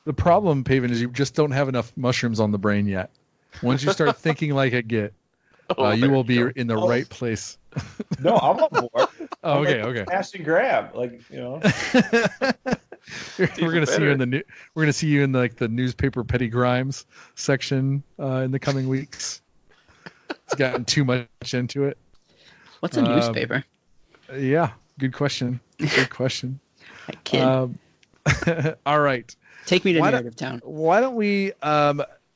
The problem, Pavin, is you just don't have enough mushrooms on the brain yet. Once you start thinking like a git, you will be in the right place. No, I'm on board. Okay. Smash and grab, We're gonna see you in the newspaper petty crimes section in the coming weeks. It's gotten too much into it. What's a newspaper? Yeah, good question. I kid. All right. Take me to Narrative Town. Why don't we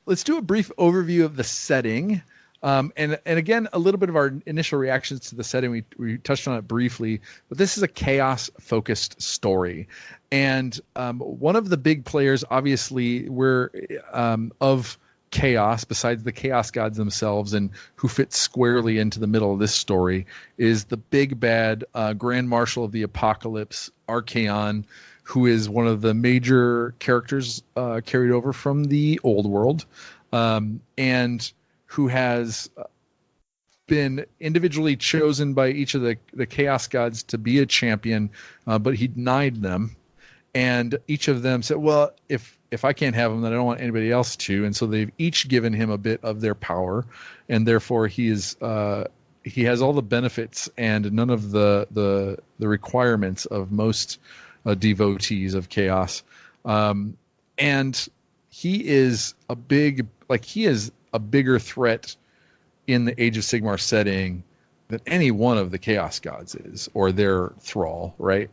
let's do a brief overview of the setting. And again, a little bit of our initial reactions to the setting, we touched on it briefly, but this is a chaos-focused story. And one of the big players, obviously, of chaos, besides the chaos gods themselves and who fits squarely into the middle of this story, is the big bad Grand Marshal of the Apocalypse, Archaeon, who is one of the major characters carried over from the old world, and who has been individually chosen by each of the chaos gods to be a champion, but he denied them. And each of them said, well, if I can't have him, then I don't want anybody else to. And so they've each given him a bit of their power, and therefore he has all the benefits and none of the requirements of most devotees of chaos. And he is a bigger threat in the Age of Sigmar setting than any one of the chaos gods is, or their thrall, right?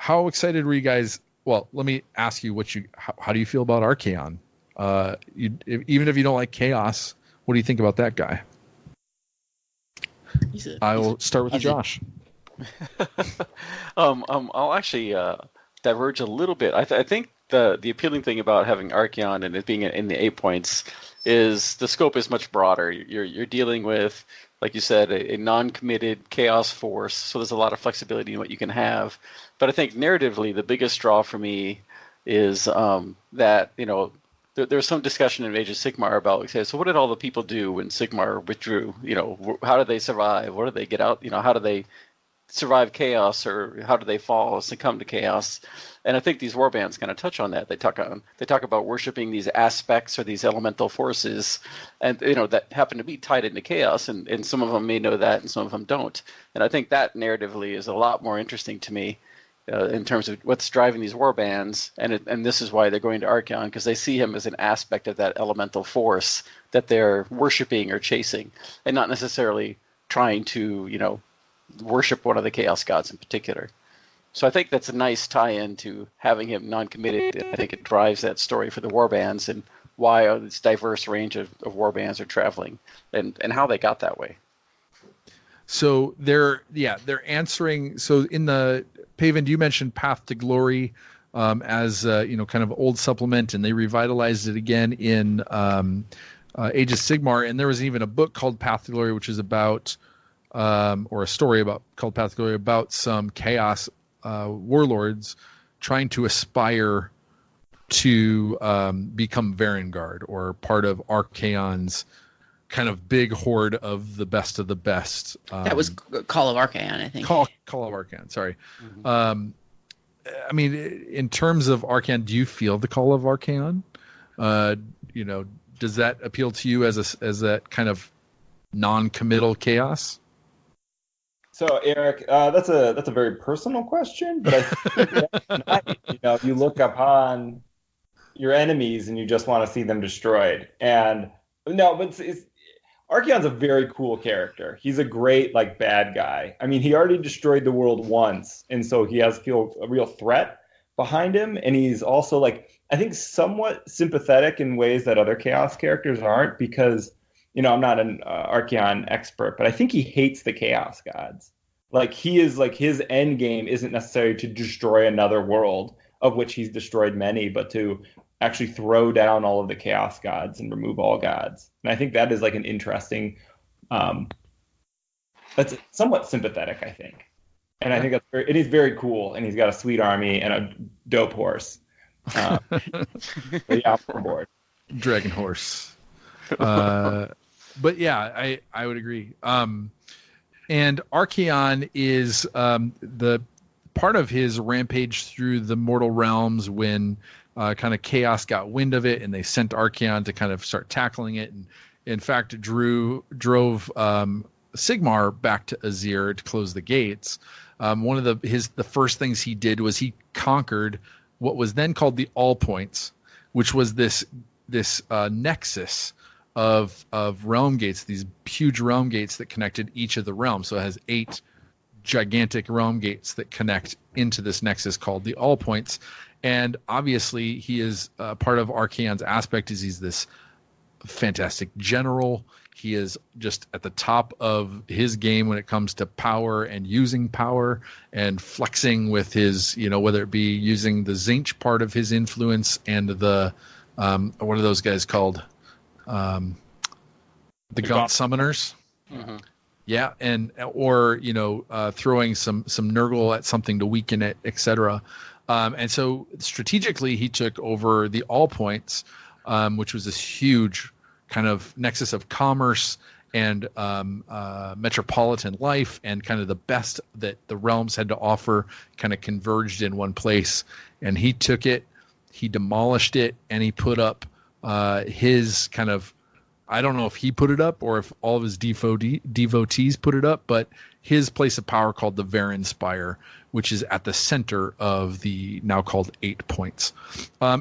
How excited were you guys? Well, let me ask you how do you feel about Archaeon? Even if you don't like chaos, what do you think about that guy? I will start with Josh. I'll actually diverge a little bit. I think the appealing thing about having Archaeon and it being in the 8 points is the scope is much broader. You're dealing with, like you said, a non-committed chaos force, so there's a lot of flexibility in what you can have. But I think narratively, the biggest draw for me is that, there's some discussion in Age of Sigmar about, okay, so what did all the people do when Sigmar withdrew? How did they survive? What did they get out? How do they survive chaos, or how do they fall, succumb to chaos? And I think these warbands kind of touch on that. They talk about worshiping these aspects or these elemental forces, and that happen to be tied into chaos. And some of them may know that, and some of them don't. And I think that narratively is a lot more interesting to me in terms of what's driving these warbands. And this is why they're going to Archaeon, because they see him as an aspect of that elemental force that they're worshiping or chasing, and not necessarily trying to worship one of the chaos gods in particular. So I think that's a nice tie-in to having him non-committed. I think it drives that story for the warbands and why this diverse range of warbands are traveling and how they got that way. So they're answering. So in the Paven, you mentioned Path to Glory as kind of old supplement, and they revitalized it again in Age of Sigmar. And there was even a book called Path to Glory, which is about or a story called Path to Glory about some chaos warlords trying to aspire to become Varangard, or part of Archaeon's kind of big horde of the best. That was Call of Archaeon, I think. Call of Archaeon, sorry. Mm-hmm. I mean, in terms of Archaeon, do you feel the Call of Archaeon? Does that appeal to you as that kind of non-committal chaos? So, Eric, that's a very personal question, but I think if you look upon your enemies and you just want to see them destroyed. And no, but Archaeon's a very cool character. He's a great bad guy. I mean, he already destroyed the world once, and so he has a real threat behind him. And he's also I think somewhat sympathetic in ways that other chaos characters aren't, because I'm not an Archaeon expert, but I think he hates the chaos gods. He is his end game isn't necessarily to destroy another world, of which he's destroyed many, but to actually throw down all of the chaos gods and remove all gods. And I think that is an interesting, that's somewhat sympathetic, I think. And I think it is very cool. And he's got a sweet army and a dope horse. But yeah, I'm on board. Dragon horse. But yeah, I would agree. And Archaeon is the part of his rampage through the mortal realms when kind of chaos got wind of it, and they sent Archaeon to kind of start tackling it, and in fact drove Sigmar back to Azir to close the gates. One of the first things he did was he conquered what was then called the All Points, which was this nexus of realm gates, these huge realm gates that connected each of the realms. So it has 8 gigantic realm gates that connect into this nexus called the All Points. And obviously he is part of Archaeon's aspect is he's this fantastic general. He is just at the top of his game when it comes to power and using power and flexing with his, whether it be using the Zinch part of his influence and the, what are those guys called? The Gaunt Summoners. Mm-hmm. Yeah, or throwing some Nurgle at something to weaken it, etc. And so strategically, he took over the All Points, which was this huge kind of nexus of commerce and metropolitan life, and kind of the best that the realms had to offer kind of converged in one place. And he took it, he demolished it, and he put up his kind of, I don't know if he put it up or if all of his devotees put it up, but his place of power called the Varen Spire, which is at the center of the now called 8 points.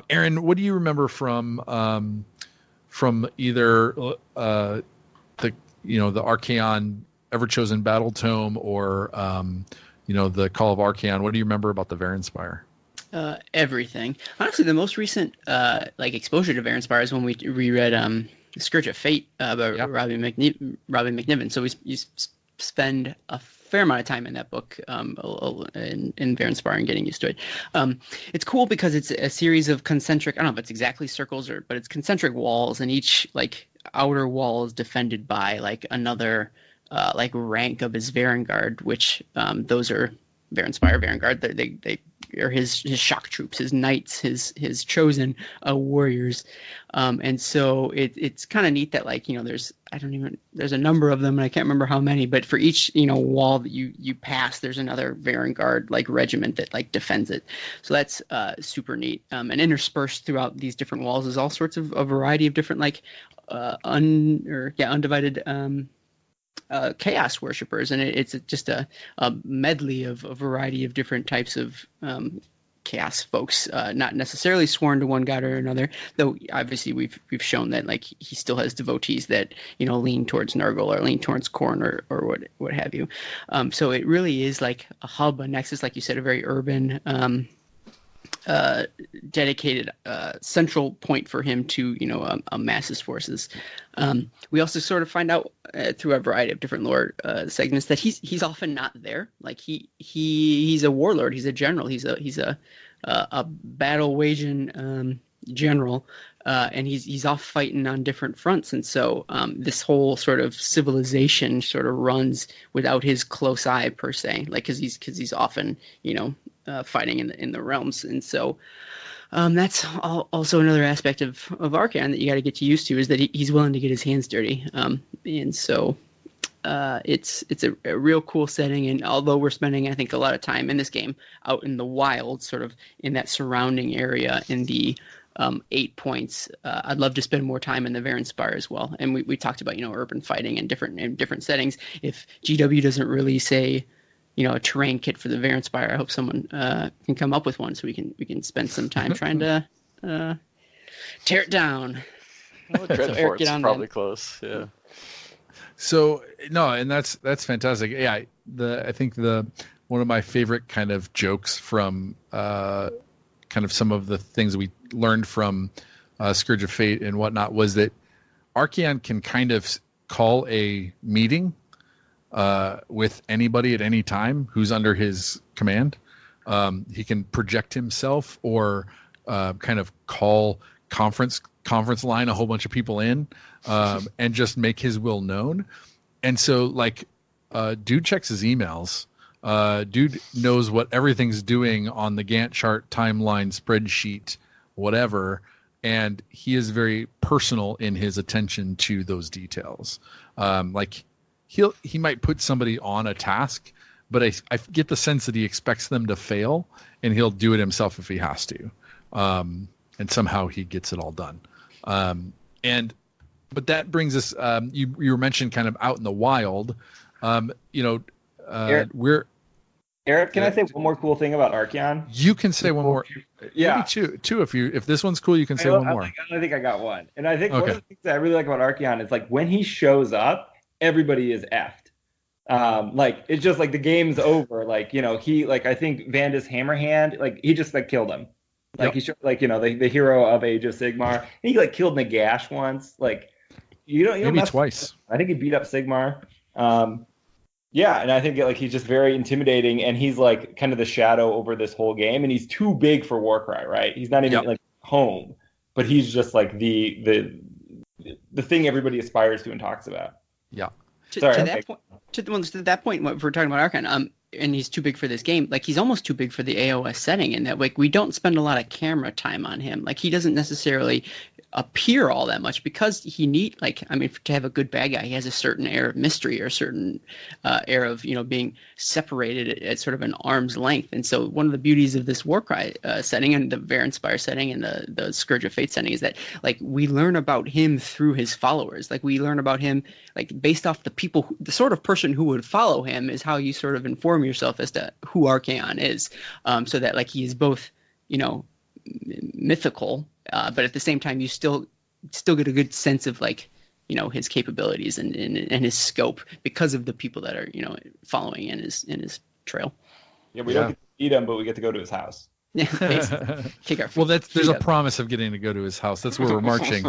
Aaron, what do you remember from either the Archaeon Ever-Chosen Battle Tome or the Call of Archaeon? What do you remember about the Varen Spire? Everything. Honestly, the most recent exposure to Varen Spire is when we reread Scourge of Fate by Robbie McNiven. So we spend a fair amount of time in that book in Varen Spire and getting used to it. It's cool because it's a series of concentric, I don't know if it's exactly circles but it's concentric walls, and each outer wall is defended by another rank of his Varangard, which those are Varen Spire Varangard. They are his shock troops, his knights, his chosen warriors, and so it's kind of neat that there's a number of them and I can't remember how many, but for each wall that you pass, there's another Varangard regiment that defends it. So that's super neat. And interspersed throughout these different walls is all sorts of a variety of different undivided chaos worshippers, and it's just a medley of a variety of different types of chaos folks, not necessarily sworn to one god or another, though obviously we've shown that he still has devotees that lean towards Nurgle or lean towards Khorne or what have you. So it really is a hub, a nexus, like you said, a very urban dedicated central point for him to amass his forces. We also sort of find out through a variety of different lore segments that he's often not there. He's a warlord, he's a general, he's a battle waging general, and he's off fighting on different fronts, and so this whole sort of civilization sort of runs without his close eye per se, because he's often fighting in the realms, and so that's also another aspect of Archaeon that you got to get used to, is that he's willing to get his hands dirty, and so it's a real cool setting. And although we're spending, I think, a lot of time in this game out in the wild, sort of in that surrounding area in the 8 points, I'd love to spend more time in the Varen Spire as well. And we talked about urban fighting in different settings. If GW doesn't release a terrain kit for the Varen Spire, I hope someone can come up with one so we can spend some time trying to tear it down. Well, Dreadfort's probably close. Yeah. So no, and that's fantastic. Yeah, I think one of my favorite kind of jokes from kind of some of the things we learned from Scourge of Fate and whatnot was that Archaeon can kind of call a meeting with anybody at any time who's under his command. He can project himself or kind of call conference line a whole bunch of people in and just make his will known. And so dude checks his emails. Dude knows what everything's doing on the Gantt chart, timeline, spreadsheet, whatever. And he is very personal in his attention to those details. He might put somebody on a task, but I get the sense that he expects them to fail, and he'll do it himself if he has to. And somehow he gets it all done. But that brings us, you were mentioned kind of out in the wild. Eric, can I say one more cool thing about Archaeon? You can say one more. Yeah. Maybe two. If this one's cool, you can say one more. I think I got one. And I think one of the things that I really like about Archaeon is when he shows up, everybody is effed. It's just the game's over. I think Vanda's Hammerhand, he just killed him. Like he's like, you know, the hero of Age of Sigmar. And he like killed Nagash once. Like you don't maybe twice. I think he beat up Sigmar. Yeah, and I think like he's just very intimidating, and he's like kind of the shadow over this whole game, and he's too big for Warcry, right? He's not even like home, but he's just like the thing everybody aspires to and talks about. Yeah. To that point, if we're talking about Archaeon, and he's too big for this game, like he's almost too big for the AOS setting, in that like we don't spend a lot of camera time on him. Like he doesn't necessarily appear all that much because to have a good bad guy, he has a certain air of mystery or a certain air of, you know, being separated at sort of an arm's length. And so one of the beauties of this Warcry setting and the Varanspire setting and the Scourge of Fate setting is that like we learn about him through his followers. Like we learn about him like based off the sort of person who would follow him is how you sort of inform yourself as to who Archaeon is, so that like he is both, you know, mythical, but at the same time you still get a good sense of like, you know, his capabilities and his scope because of the people that are, you know, following in his trail. Yeah, we don't get to eat him, but we get to go to his house. Kick our well, there's a promise of getting to go to his house. That's where we're marching.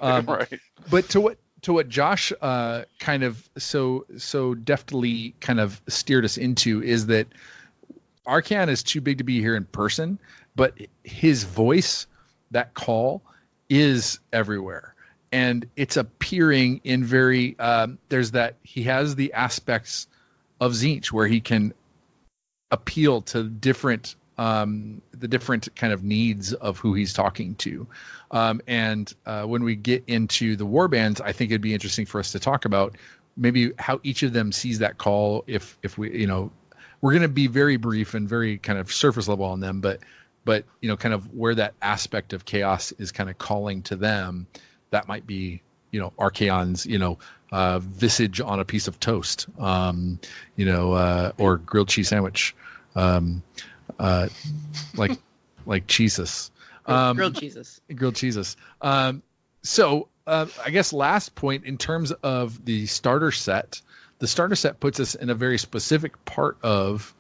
Right. But to what Josh kind of so deftly kind of steered us into is that Archaeon is too big to be here in person, but his voice, that call, is everywhere. And it's appearing in very he has the aspects of Tzeentch where he can appeal to different the different kind of needs of who he's talking to. And when we get into the warbands, I think it'd be interesting for us to talk about maybe how each of them sees that call. If we, you know, we're going to be very brief and very kind of surface level on them, but you know, kind of where that aspect of chaos is kind of calling to them, that might be, you know, Archaeon's, you know, visage on a piece of toast, you know, or grilled cheese sandwich, like Jesus. Grilled cheeses. Grilled cheeses. So I guess last point in terms of the starter set puts us in a very specific part of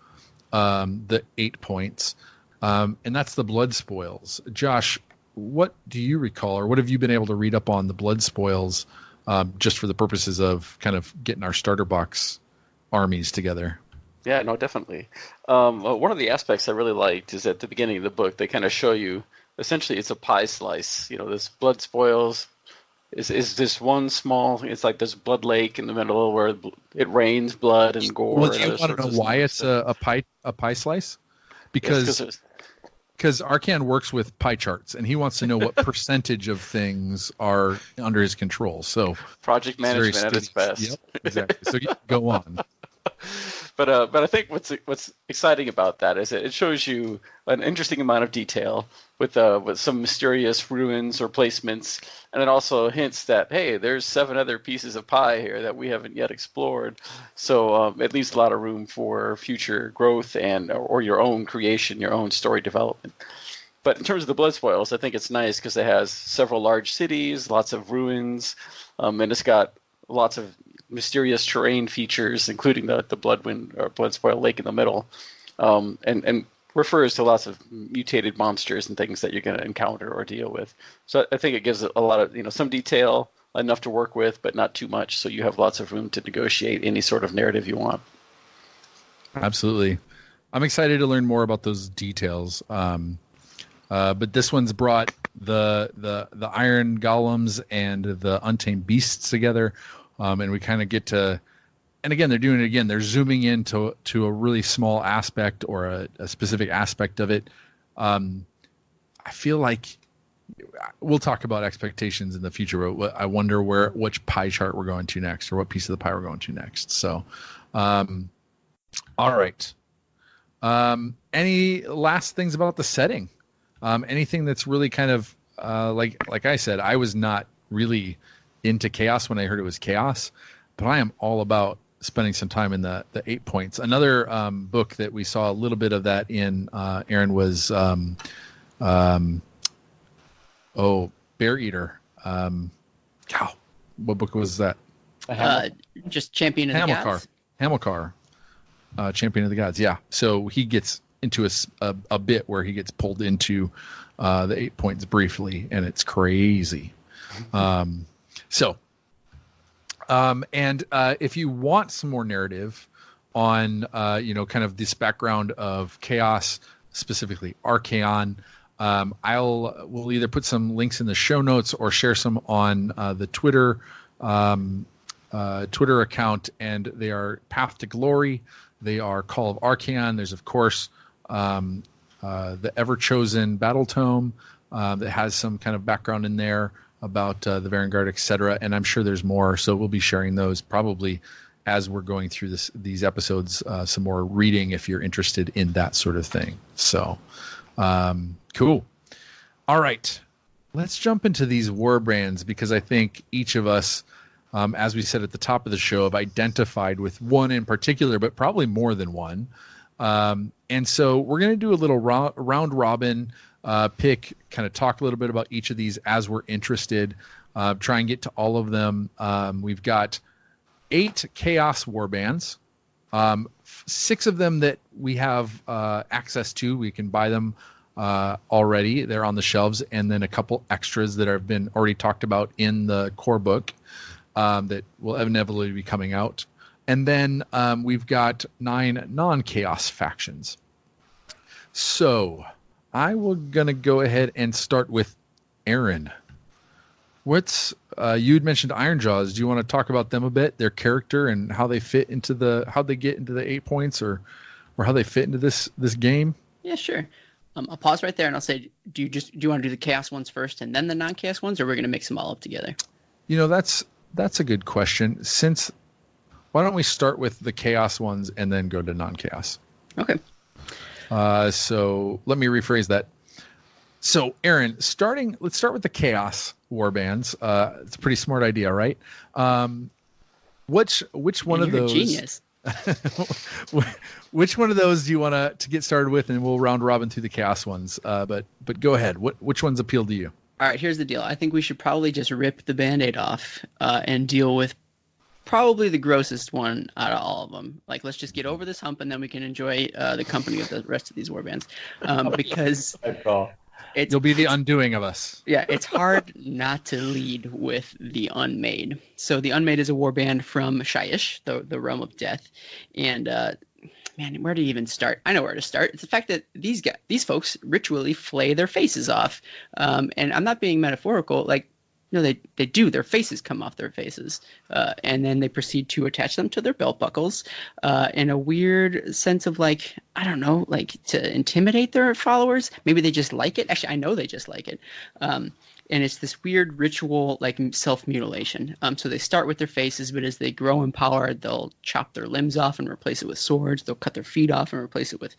the 8 points, and that's the blood spoils. Josh, what do you recall, or what have you been able to read up on the blood spoils, just for the purposes of kind of getting our starter box armies together? Yeah, no, definitely. One of the aspects I really liked is at the beginning of the book, they kind of show you, essentially it's a pie slice. You know, this blood spoils is this one small, it's like this blood lake in the middle where it rains blood and gore. Well, do you want to know why it's a pie slice? Because Archaeon works with pie charts, and he wants to know what percentage of things are under his control. So project management at its best. Yep, exactly. So go on. But I think what's exciting about that is that it shows you an interesting amount of detail with some mysterious ruins or placements, and it also hints that, hey, there's 7 other pieces of pie here that we haven't yet explored. So it leaves a lot of room for future growth or your own creation, your own story development. But in terms of the blood spoils, I think it's nice because it has several large cities, lots of ruins, and it's got lots of mysterious terrain features, including the Bloodwind or Bloodspoil Lake in the middle, and refers to lots of mutated monsters and things that you're going to encounter or deal with. So I think it gives a lot of, you know, some detail, enough to work with, but not too much, so you have lots of room to negotiate any sort of narrative you want. Absolutely. I'm excited to learn more about those details. But this one's brought the Iron Golems and the Untamed Beasts together. And we kind of get to, and again, they're doing it again. They're zooming into a really small aspect or a specific aspect of it. I feel like we'll talk about expectations in the future. But I wonder which pie chart we're going to next, or what piece of the pie we're going to next. So, all right. Any last things about the setting? Anything that's really kind of like I said, I was not really into chaos when I heard it was chaos, but I am all about spending some time in the 8 points. Another book that we saw a little bit of that in, Aaron, was Bear Eater. What book was that? Just Champion of the Gods. Hamilcar, Champion of the Gods. Yeah. So he gets into a bit where he gets pulled into the 8 points briefly, and it's crazy. And if you want some more narrative on kind of this background of chaos, specifically Archaeon, we'll either put some links in the show notes or share some on the Twitter account, and they are Path to Glory. They are Call of Archaeon. There's of course the Ever Chosen Battle Tome that has some kind of background in there about the Vanguard, etc. And I'm sure there's more, so we'll be sharing those probably as we're going through these episodes. Some more reading if you're interested in that sort of thing. So cool. All right, let's jump into these Warbands, because I think each of us, as we said at the top of the show, have identified with one in particular, but probably more than one. And so we're going to do a little round robin pick, kind of talk a little bit about each of these as we're interested, try and get to all of them. We've got 8 Chaos Warbands, 6 of them that we have access to. We can buy them already. They're on the shelves, and then a couple extras that have been already talked about in the core book that will inevitably be coming out. And then we've got 9 non-chaos factions. So I will gonna go ahead and start with Aaron. What's you'd mentioned Iron Jaws. Do you want to talk about them a bit, their character and how they fit into how they get into the 8 points, or how they fit into this game? Yeah, sure. I'll pause right there and I'll say, do you want to do the chaos ones first and then the non-chaos ones, or we're going to mix them all up together? That's a good question. Why don't we start with the chaos ones and then go to non-chaos? Okay. So let me rephrase that. So Aaron, let's start with the chaos warbands. It's a pretty smart idea, right? Which one of those? Genius. Which one of those do you want to get started with, and we'll round robin through the chaos ones. But go ahead. Which ones appeal to you? All right, here's the deal. I think we should probably just rip the Band-Aid off and deal with probably the grossest one out of all of them. Like, let's just get over this hump, and then we can enjoy the company of the rest of these warbands. Because you'll be the undoing of us. Yeah, it's hard not to lead with the Unmade. So the Unmade is a warband from Shyish, the realm of death. And man, where to even start? I know where to start. It's the fact that these folks ritually flay their faces off. And I'm not being metaphorical. Like, no, they do. Their faces come off their faces. And then they proceed to attach them to their belt buckles in a weird sense of, like, I don't know, like to intimidate their followers. Maybe they just like it. Actually, I know they just like it. And it's this weird ritual, like self-mutilation. So they start with their faces, but as they grow in power, they'll chop their limbs off and replace it with swords. They'll cut their feet off and replace it with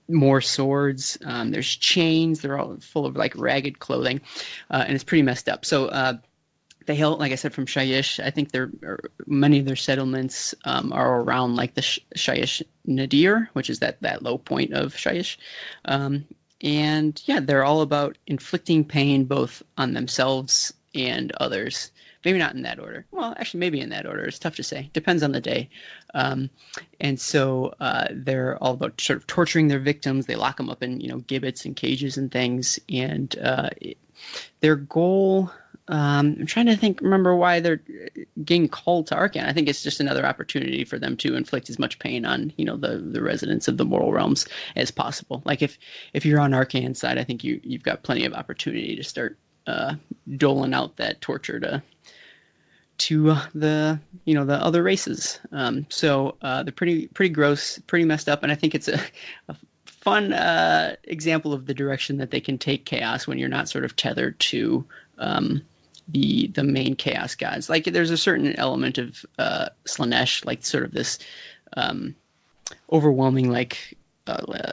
more swords. There's chains. They're all full of like ragged clothing, and it's pretty messed up. So they hail, like I said, from Shyish. I think many of their settlements are around like the Shyish Nadir, which is that low point of Shyish. And yeah, they're all about inflicting pain both on themselves and others. Maybe not in that order. Well, actually, maybe in that order. It's tough to say. Depends on the day. And so they're all about sort of torturing their victims. They lock them up in, gibbets and cages and things. And their goal, I'm trying to remember why they're getting called to Archaeon. I think it's just another opportunity for them to inflict as much pain on, the residents of the mortal realms as possible. Like if you're on Archaeon's side, I think you've got plenty of opportunity to start doling out that torture to the other races. So they're pretty gross, pretty messed up, and I think it's a fun example of the direction that they can take chaos when you're not sort of tethered to the main chaos gods. Like there's a certain element of Slanesh, like sort of this overwhelming like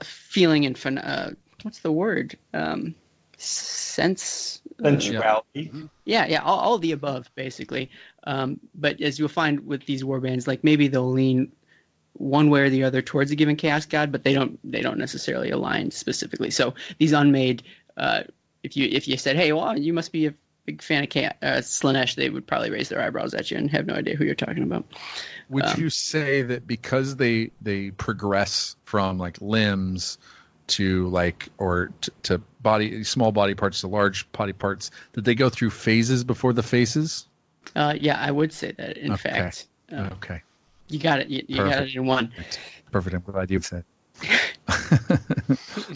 feeling and what's the word? Sensuality. Yeah, all of the above, basically. But as you'll find with these warbands, like maybe they'll lean one way or the other towards a given chaos god, but they don't necessarily align specifically. So these Unmade, if you said, hey, well, you must be a big fan of Slaanesh, they would probably raise their eyebrows at you and have no idea who you're talking about. Would you say that because they progress from like limbs to like to body, small body parts to large body parts, that they go through phases before the faces? Yeah, I would say that. In fact, okay, you got it. You got it in one. Perfect. I'm glad you said.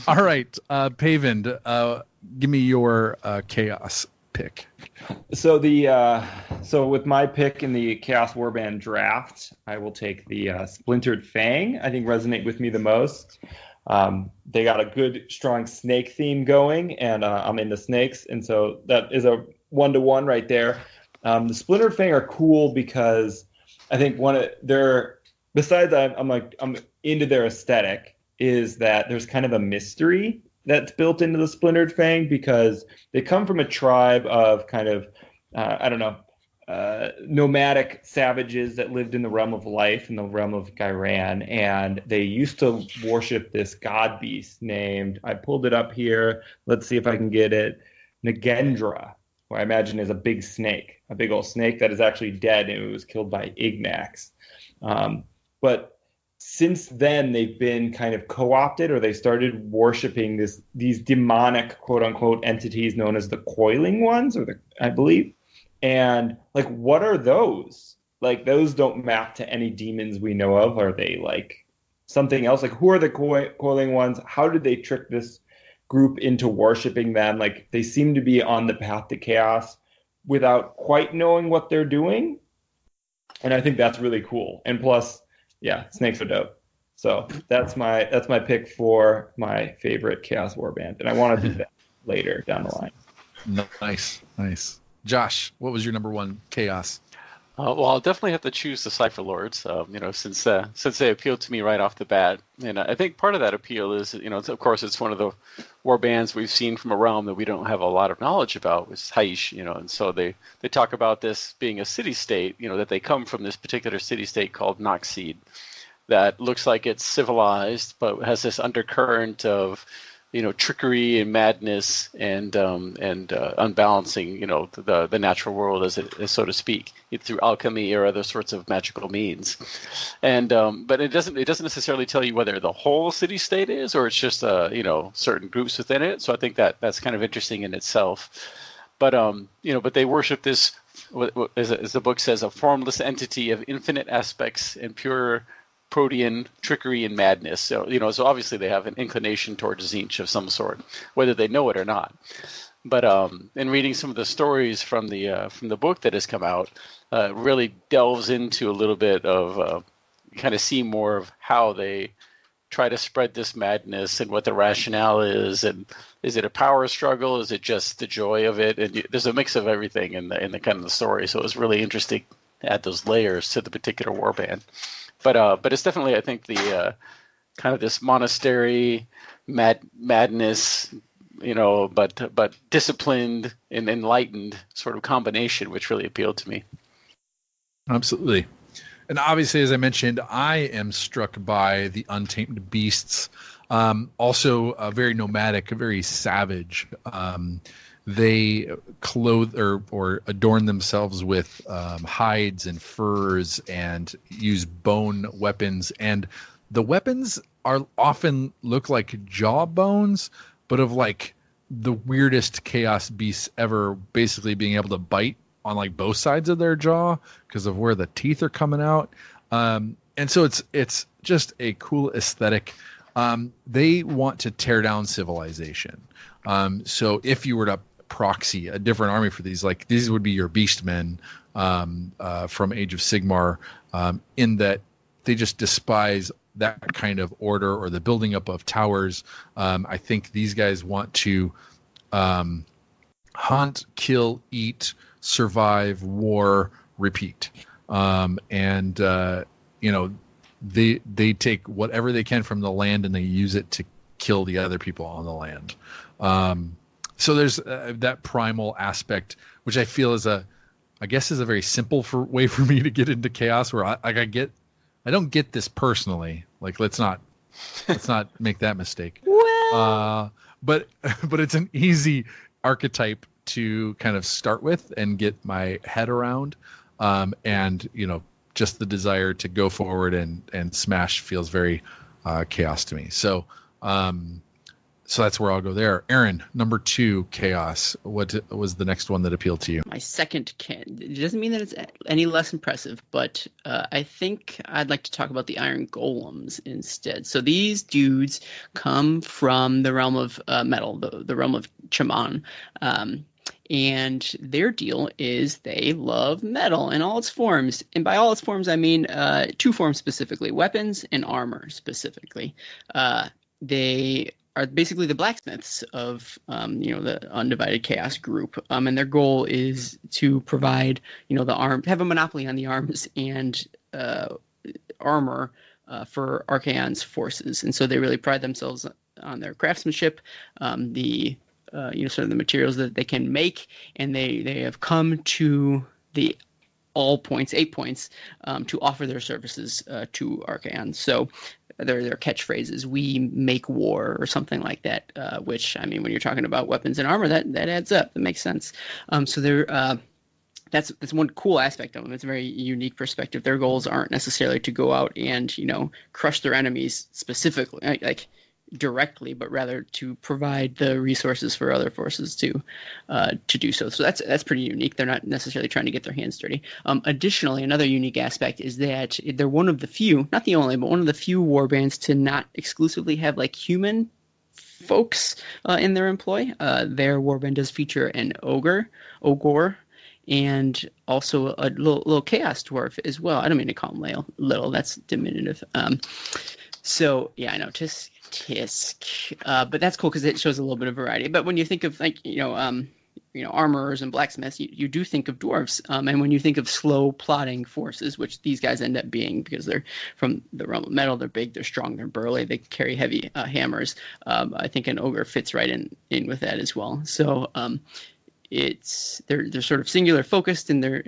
All right, Pavind, give me your chaos pick. So so with my pick in the Chaos Warband draft, I will take the Splintered Fang. I think resonate with me the most. They got a good, strong snake theme going, and I'm into snakes, and so that is a 1-to-1 right there. The Splintered Fang are cool because I think besides I'm into their aesthetic, is that there's kind of a mystery that's built into the Splintered Fang because they come from a tribe of kind of nomadic savages that lived in the realm of life, in the realm of Ghyran, and they used to worship this god beast named, I pulled it up here, let's see if I can get it, Nagendra, who I imagine is a big snake, a big old snake that is actually dead, and it was killed by Ignax. But since then, they've been kind of co-opted, or they started worshiping these demonic, quote-unquote, entities known as the Coiling Ones, I believe. And, like, what are those? Like, those don't map to any demons we know of. Are they, like, something else? Like, who are the Coiling Ones? How did they trick this group into worshiping them? Like, they seem to be on the path to chaos without quite knowing what they're doing. And I think that's really cool. And plus, yeah, snakes are dope. So that's my pick for my favorite Chaos Warband, and I want to do that later down the line. Nice. Josh, what was your number one Chaos? Well, I'll definitely have to choose the Cypher Lords, since they appealed to me right off the bat. And I think part of that appeal is, of course, it's one of the war bands we've seen from a realm that we don't have a lot of knowledge about, which is Haish, and so they talk about this being a city-state, that they come from this particular city-state called Noxseed that looks like it's civilized, but has this undercurrent of trickery and madness and unbalancing, the natural world as so to speak, through alchemy or other sorts of magical means. And but it doesn't necessarily tell you whether the whole city state is, or it's just certain groups within it. So I think that's kind of interesting in itself. But but they worship this, as the book says, a formless entity of infinite aspects and pure protean trickery and madness. So so obviously they have an inclination towards Tzeentch of some sort, whether they know it or not. But in reading some of the stories from the book that has come out, really delves into a little bit of kind of see more of how they try to spread this madness and what the rationale is, and is it a power struggle? Is it just the joy of it? And there's a mix of everything in the kind of the story. So it was really interesting to add those layers to the particular warband. But it's definitely, I think, the kind of this monastery madness, but disciplined and enlightened sort of combination, which really appealed to me. Absolutely. And obviously, as I mentioned, I am struck by the Untamed Beasts. Also very nomadic, very savage. They clothe or adorn themselves with hides and furs and use bone weapons. And the weapons often look like jaw bones, but of like the weirdest chaos beasts ever, basically being able to bite on like both sides of their jaw because of where the teeth are coming out. And so it's just a cool aesthetic. They want to tear down civilization. So if you were to proxy a different army for these, like these would be your beastmen from Age of Sigmar, in that they just despise that kind of order or the building up of towers. I think these guys want to hunt, kill, eat, survive, war, repeat. They take whatever they can from the land and they use it to kill the other people on the land. So there's that primal aspect, which I feel is a very simple way for me to get into chaos, where I don't get this personally. Like let's not make that mistake. Well, but it's an easy archetype to kind of start with and get my head around. And, just the desire to go forward and smash feels very chaos to me. So that's where I'll go there. Aaron, number 2, chaos. What was the next one that appealed to you? My second it doesn't mean that it's any less impressive, but I think I'd like to talk about the Iron Golems instead. So these dudes come from the realm of metal, the realm of Chaman. And their deal is they love metal in all its forms. And by all its forms, I mean 2 forms specifically, weapons and armor specifically. They are basically the blacksmiths of, the Undivided Chaos group. And their goal is to provide, have a monopoly on the arms and armor for Archaeon's forces. And so they really pride themselves on their craftsmanship, sort of the materials that they can make, and they have come to the 8 points, to offer their services to Archaeon. So their catchphrases, we make war or something like that, which, I mean, when you're talking about weapons and armor, that adds up. That makes sense. So they're that's one cool aspect of them. It's a very unique perspective. Their goals aren't necessarily to go out and, crush their enemies specifically, like directly, but rather to provide the resources for other forces to do so. So that's pretty unique. They're not necessarily trying to get their hands dirty. Additionally, another unique aspect is that they're one of the few, not the only, but one of the few warbands to not exclusively have like human folks in their employ. Their warband does feature an ogre, and also a little chaos dwarf as well. I don't mean to call him little. That's diminutive. So yeah, I know tisk, but that's cool because it shows a little bit of variety. But when you think of armorers and blacksmiths, you do think of dwarves. And when you think of slow plotting forces, which these guys end up being because they're from the realm of metal, they're big, they're strong, they're burly, they carry heavy hammers. I think an ogre fits right in with that as well. So they're sort of singular focused in their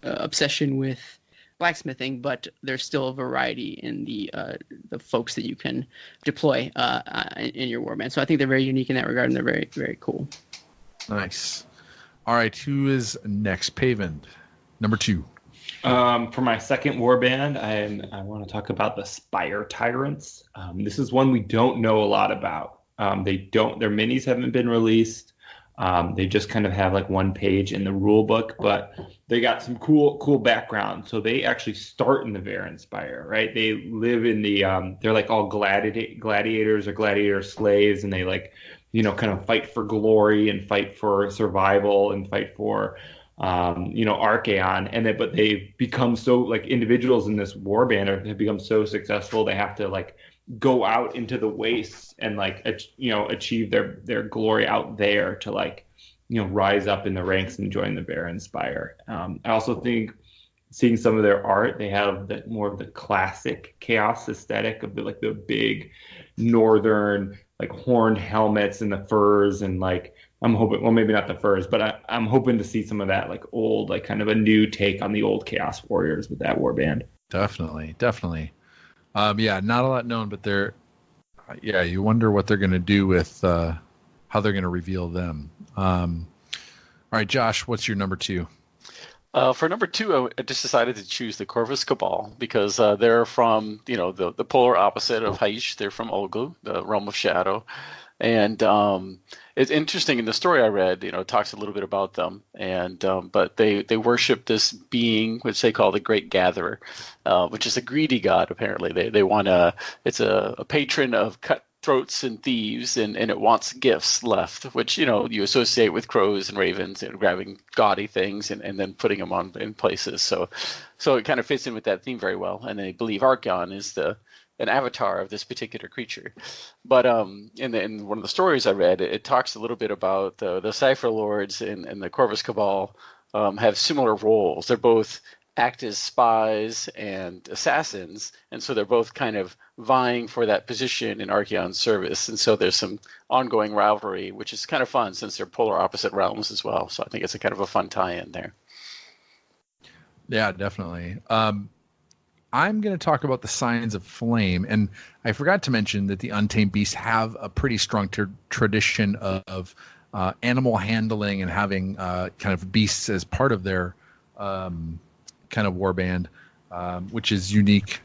obsession with blacksmithing, but there's still a variety in the folks that you can deploy in your warband. So I think they're very unique in that regard, and they're very, very cool. Nice. All right, who is next? Paven, number 2. For my second warband, I want to talk about the Spire Tyrants. This is one we don't know a lot about. Their minis haven't been released. They just kind of have like one page in the rule book, but they got some cool background. So they actually start in the Varen Spire, right? They live in the they're like all gladiators or gladiator slaves, and they like kind of fight for glory and fight for survival and fight for Archaeon. But they become so like individuals in this warband have become so successful they have to like go out into the wastes and like achieve their glory out there to like rise up in the ranks and join the Varen Spire. I also think seeing some of their art, they have more of the classic chaos aesthetic of the big northern like horned helmets and the furs, and like I'm hoping, well, maybe not the furs, but I'm hoping to see some of that like old, like kind of a new take on the old Chaos Warriors with that warband. Definitely. Yeah, not a lot known, but you wonder what they're going to do with how they're going to reveal them. All right, Josh, what's your number 2? For number 2, I just decided to choose the Corvus Cabal because they're from, the polar opposite of Haish. They're from Olgu, the realm of shadow. And it's interesting in the story I read, it talks a little bit about them, and but they worship this being which they call the Great Gatherer, which is a greedy god. Apparently, they want it's a patron of cutthroats and thieves, and it wants gifts left, which you associate with crows and ravens and grabbing gaudy things and then putting them in places. So it kind of fits in with that theme very well. And they believe Archaeon is an avatar of this particular creature. But in one of the stories I read, it talks a little bit about the Cypher Lords and the Corvus Cabal have similar roles. They're both act as spies and assassins, and so they're both kind of vying for that position in Archaeon's service. And so there's some ongoing rivalry, which is kind of fun since they're polar opposite realms as well. So I think it's a kind of a fun tie-in there. Yeah, definitely. I'm going to talk about the Signs of Flame, and I forgot to mention that the Untamed Beasts have a pretty strong tradition of animal handling and having kind of beasts as part of their kind of warband, which is unique.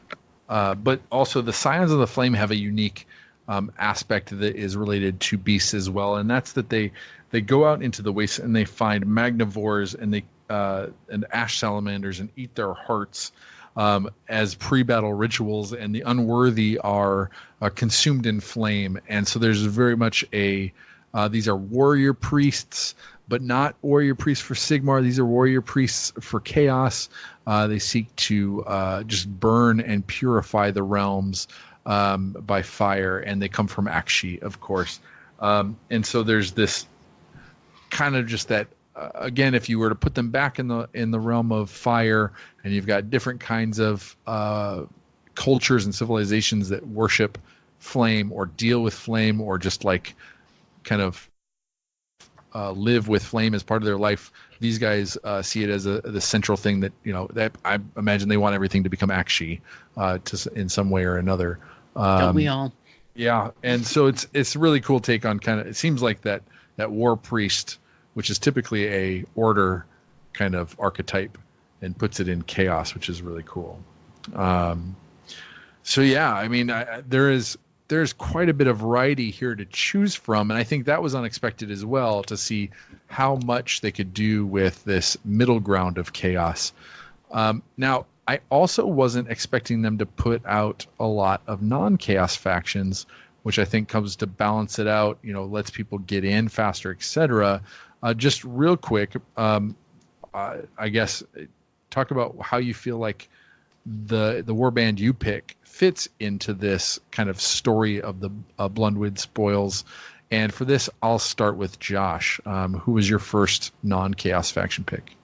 But also the Scions of the Flame have a unique aspect that is related to beasts as well, and that's that they go out into the waste and they find magnivores and ash salamanders and eat their hearts as pre-battle rituals, and the unworthy are consumed in flame. And so there's very much these are warrior priests, but not warrior priests for Sigmar. These are warrior priests for chaos. They seek to just burn and purify the realms by fire, and they come from Akshi, of course. And so there's this kind of just that, again, if you were to put them back in the realm of fire, and you've got different kinds of cultures and civilizations that worship flame or deal with flame or just like kind of live with flame as part of their life, these guys see it as the central thing that, that I imagine they want everything to become Akshi in some way or another. Don't we all? Yeah, and so it's a really cool take on kind of, it seems like that war priest, which is typically a order kind of archetype, and puts it in chaos, which is really cool. So yeah, I mean, there's quite a bit of variety here to choose from, and I think that was unexpected as well, to see how much they could do with this middle ground of chaos. Now, I also wasn't expecting them to put out a lot of non-chaos factions, which I think comes to balance it out, lets people get in faster, etc. Just real quick, I guess, talk about how you feel like the warband you pick fits into this kind of story of the Blundwood spoils. And for this, I'll start with Josh. Who was your first non-chaos faction pick?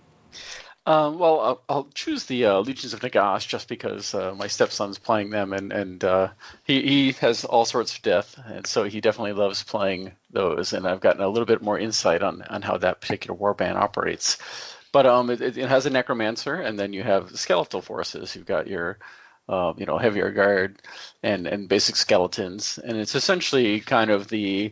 Well, I'll choose the Legions of Nagash just because my stepson's playing them, and he has all sorts of death, and so he definitely loves playing those. And I've gotten a little bit more insight on how that particular warband operates. But it has a necromancer, and then you have skeletal forces. You've got your heavier guard and basic skeletons, and it's essentially kind of you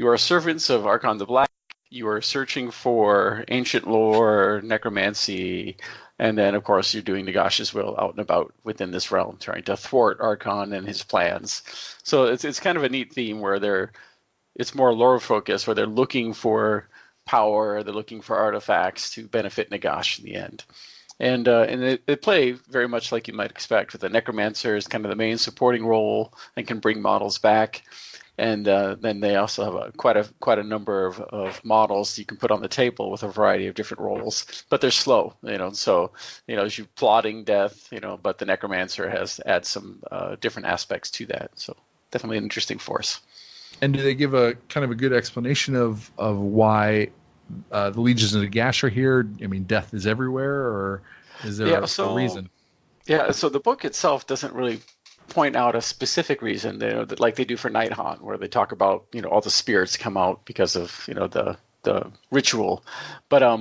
are servants of Archaeon the Black. You are searching for ancient lore, necromancy, and then, of course, you're doing Nagash's will out and about within this realm, trying to thwart Archaeon and his plans. So it's kind of a neat theme where it's more lore focused, where they're looking for power, they're looking for artifacts to benefit Nagash in the end. And they play very much like you might expect, with the necromancer is kind of the main supporting role and can bring models back. And then they also have quite a number of models you can put on the table with a variety of different roles, but they're slow, So as you're plotting death, but the necromancer adds some different aspects to that. So definitely an interesting force. And do they give a kind of a good explanation of why the Legions of Nagash are here? I mean, death is everywhere, or is there a reason? Yeah. So the book itself doesn't really point out a specific reason, that like they do for Night Haunt, where they talk about all the spirits come out because of the ritual, but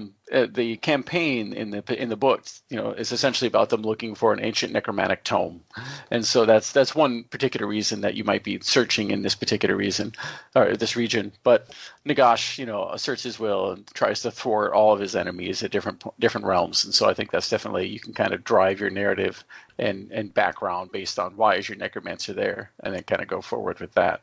the campaign in the book is essentially about them looking for an ancient necromantic tome, and so that's one particular reason that you might be searching in this particular reason or this region. But Nagash asserts his will and tries to thwart all of his enemies at different realms, and so I think that's definitely, you can kind of drive your narrative and background based on why is your necromancer there, and then kind of go forward with that.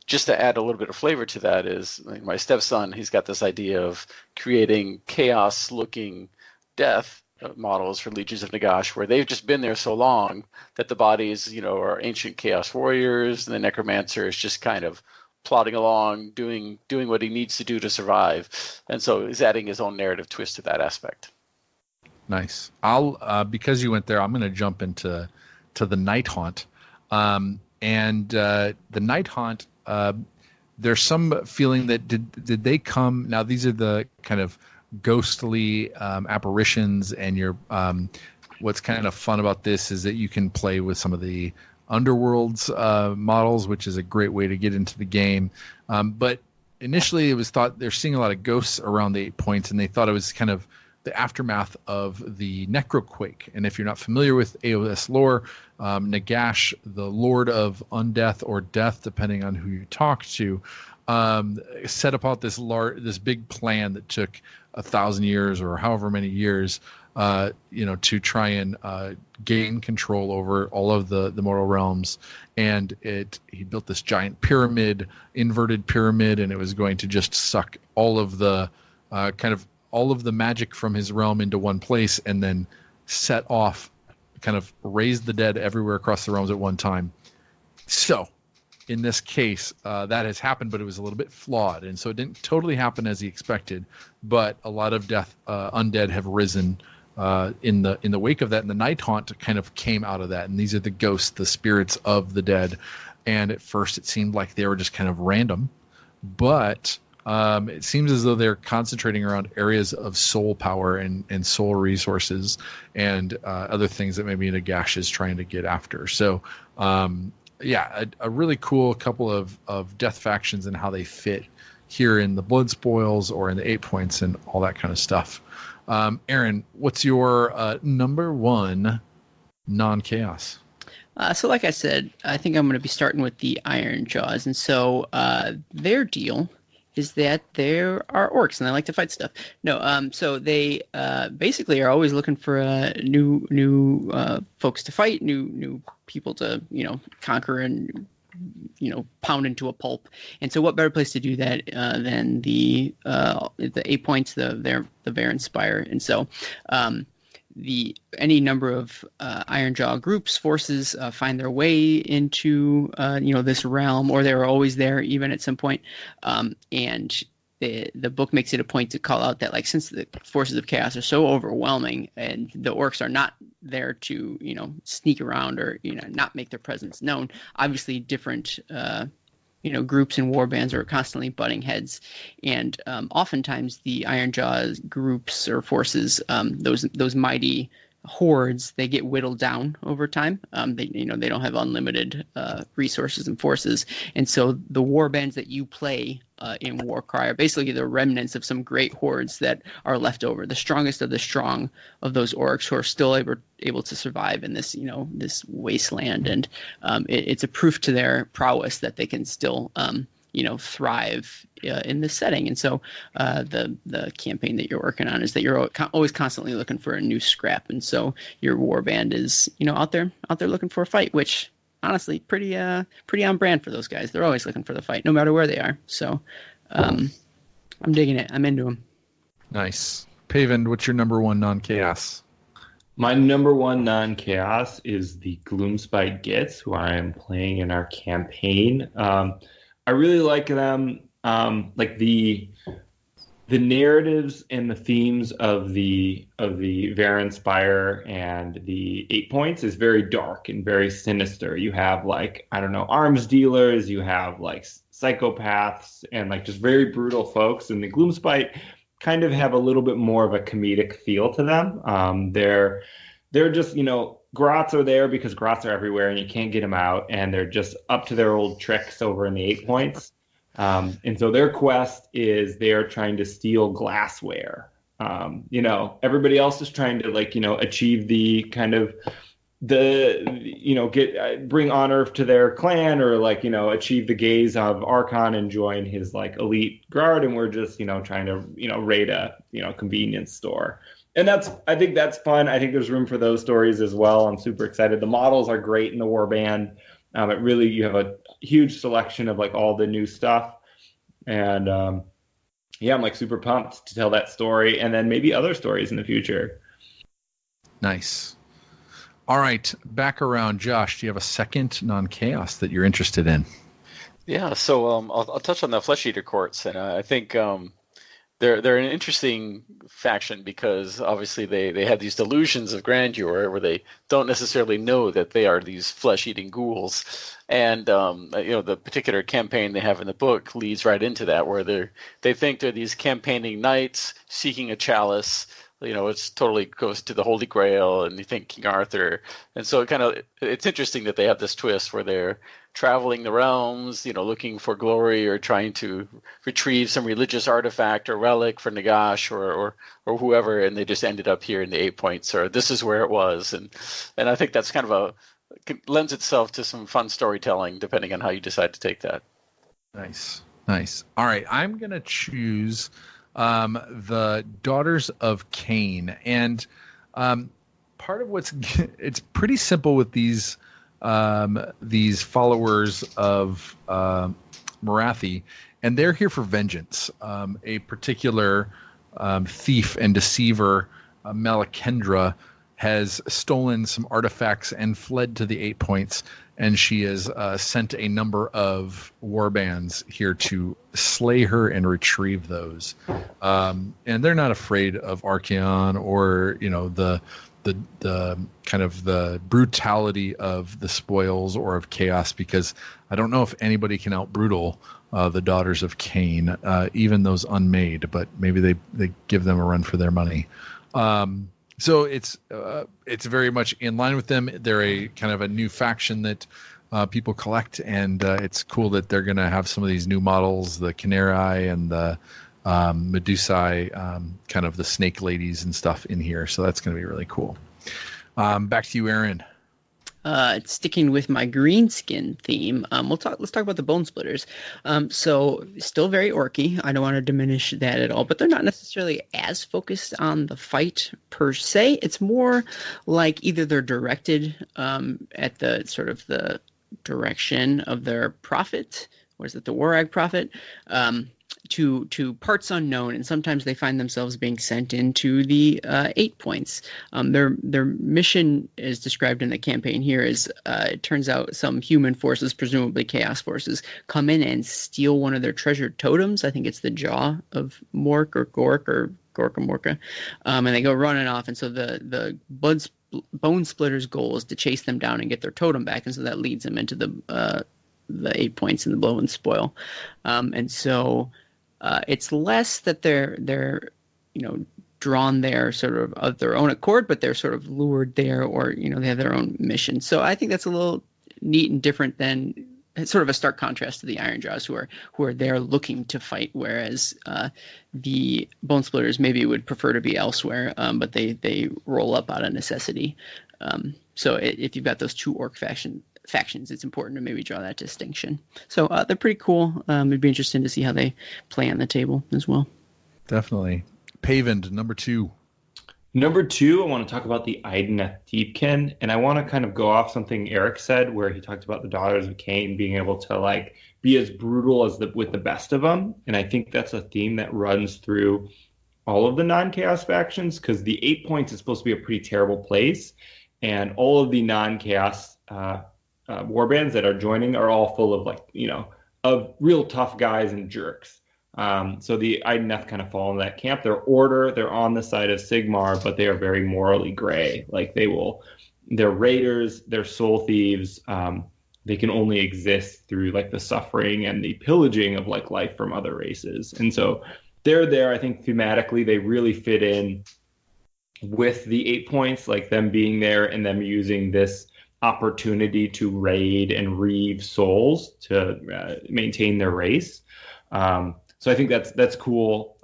Just to add a little bit of flavor to that is, my stepson, he's got this idea of creating chaos-looking death models for Legions of Nagash, where they've just been there so long that the bodies, are ancient chaos warriors, and the necromancer is just kind of plodding along, doing what he needs to do to survive, and so he's adding his own narrative twist to that aspect. Nice. I'll because you went there, I'm going to jump into the Night Haunt, and the Night Haunt. There's some feeling that did they come? Now these are the kind of ghostly apparitions, and you're what's kind of fun about this is that you can play with some of the Underworld's models, which is a great way to get into the game. But initially, it was thought they're seeing a lot of ghosts around the 8 points, and they thought it was kind of the aftermath of the Necroquake. And if you're not familiar with AOS lore, Nagash, the Lord of Undeath or Death, depending on who you talk to, set about this big plan that took 1,000 years or however many years, to try and gain control over all of the mortal realms. And he built this giant pyramid, inverted pyramid, and it was going to just suck all of the all of the magic from his realm into one place, and then set off, kind of raise the dead everywhere across the realms at one time. So in this case, that has happened, but it was a little bit flawed, and so it didn't totally happen as he expected. But a lot of undead have risen in the wake of that, and the Night Haunt kind of came out of that. And these are the ghosts, the spirits of the dead. And at first, it seemed like they were just kind of random, but it seems as though they're concentrating around areas of soul power and soul resources and other things that maybe Nagash is trying to get after. So. A really cool couple of death factions and how they fit here in the Blood Spoils or in the 8 points and all that kind of stuff. Aaron, what's your number one non-chaos? So like I said, I think I'm going to be starting with the Iron Jaws. And so their deal is that there are orcs and they like to fight stuff. No, so they basically are always looking for new folks to fight, new people to conquer and pound into a pulp. And so what better place to do that than the 8 points, the Varen Spire. And so any number of Ironjaw groups, forces find their way into this realm, or they're always there even at some point. And the book makes it a point to call out that, like, since the forces of chaos are so overwhelming and the orcs are not there to sneak around or not make their presence known, obviously different groups and warbands are constantly butting heads, and oftentimes the Ironjaw groups or forces, those mighty hordes, they get whittled down over time. They don't have unlimited resources and forces, and so the warbands that you play in Warcry are basically the remnants of some great hordes that are left over, the strongest of the strong of those orcs who are still able to survive in this this wasteland, and it's a proof to their prowess that they can still thrive in this setting. And so the campaign that you're working on is that you're always constantly looking for a new scrap, and so your warband is out there looking for a fight, which honestly pretty on brand for those guys. They're always looking for the fight no matter where they are. So I'm digging it. I'm into them. Nice. Paven, what's your number one non-chaos? My number one non-chaos is the Gloomspite Gits, who I am playing in our campaign. I really like them. Like the narratives and the themes of the Varen Spire and the 8 points is very dark and very sinister. You have arms dealers, you have psychopaths and just very brutal folks. And the Gloomspite kind of have a little bit more of a comedic feel to them. They're just Grots are there because Grots are everywhere and you can't get them out, and they're just up to their old tricks over in the 8 points. And so their quest is they are trying to steal glassware. Everybody else is trying to achieve the kind of bring honor to their clan, or achieve the gaze of Archaeon and join his elite guard, and we're just trying to raid a convenience store. And I think that's fun. I think there's room for those stories as well. I'm super excited. The models are great in the Warband. You have a huge selection of all the new stuff. And I'm super pumped to tell that story, and then maybe other stories in the future. Nice. All right, back around. Josh, do you have a second non-chaos that you're interested in? Yeah, so I'll touch on the Flesh Eater Courts, and I think they're an interesting faction because obviously they have these delusions of grandeur where they don't necessarily know that they are these flesh-eating ghouls. And the particular campaign they have in the book leads right into that, where they think they're these campaigning knights seeking a chalice. It's totally goes to the Holy Grail, and you think King Arthur. And so it's interesting that they have this twist where they're traveling the realms, looking for glory or trying to retrieve some religious artifact or relic for Nagash or whoever, and they just ended up here in the 8 points, or this is where it was. And I think that's kind of lends itself to some fun storytelling depending on how you decide to take that. Nice. Nice. All right, I'm going to choose the Daughters of Cain. And part of it's pretty simple with these followers of Marathi, and they're here for vengeance. A particular thief and deceiver, Malakendra, has stolen some artifacts and fled to the 8 points, and she has sent a number of warbands here to slay her and retrieve those. And they're not afraid of Archaeon or, the kind of the brutality of the spoils or of chaos, because I don't know if anybody can out-brutal the Daughters of Cain, even those unmade, but maybe they give them a run for their money. So it's very much in line with them. They're a kind of a new faction that people collect, and it's cool that they're going to have some of these new models, the Canary and the Medusae, kind of the snake ladies and stuff in here. So that's going to be really cool. Back to you, Aaron. Sticking with my green skin theme, let's talk about the Bone Splitters. So still very orky. I don't want to diminish that at all, but they're not necessarily as focused on the fight per se. It's more like either they're directed at the sort of the direction of their prophet, or is it the Warag prophet, to parts unknown, and sometimes they find themselves being sent into the 8 points. Their mission, as described in the campaign here, is it turns out some human forces, presumably chaos forces, come in and steal one of their treasured totems. I think it's the jaw of Mork or Gork or Morka, and they go running off. And so the Bone Splitter's goal is to chase them down and get their totem back, and so that leads them into the 8 points in the blow and spoil. And so it's less that they're drawn there sort of their own accord, but they're sort of lured there, or they have their own mission. So I think that's a little neat and different than sort of a stark contrast to the Iron Jaws, who are there looking to fight, whereas the Bone Splitters maybe would prefer to be elsewhere, but they roll up out of necessity. So if you've got those two orc factions, it's important to maybe draw that distinction. So they're pretty cool. It'd be interesting to see how they play on the table as well. Definitely. Pavend, number 2. Number 2, I want to talk about the Ideneth Thiefkin, and I want to kind of go off something Eric said, where he talked about the Daughters of Cain being able to be as brutal as with the best of them, and I think that's a theme that runs through all of the non-chaos factions, because the 8 points is supposed to be a pretty terrible place, and all of the non-chaos warbands that are joining are all full of of real tough guys and jerks. So the Ideneth kind of fall in that camp. They're order, they're on the side of Sigmar, but they are very morally gray. They're raiders, they're soul thieves. They can only exist through the suffering and the pillaging of life from other races. And so they're there. I think thematically they really fit in with the 8 points, them being there and them using this opportunity to raid and reave souls to maintain their race. So I think that's cool.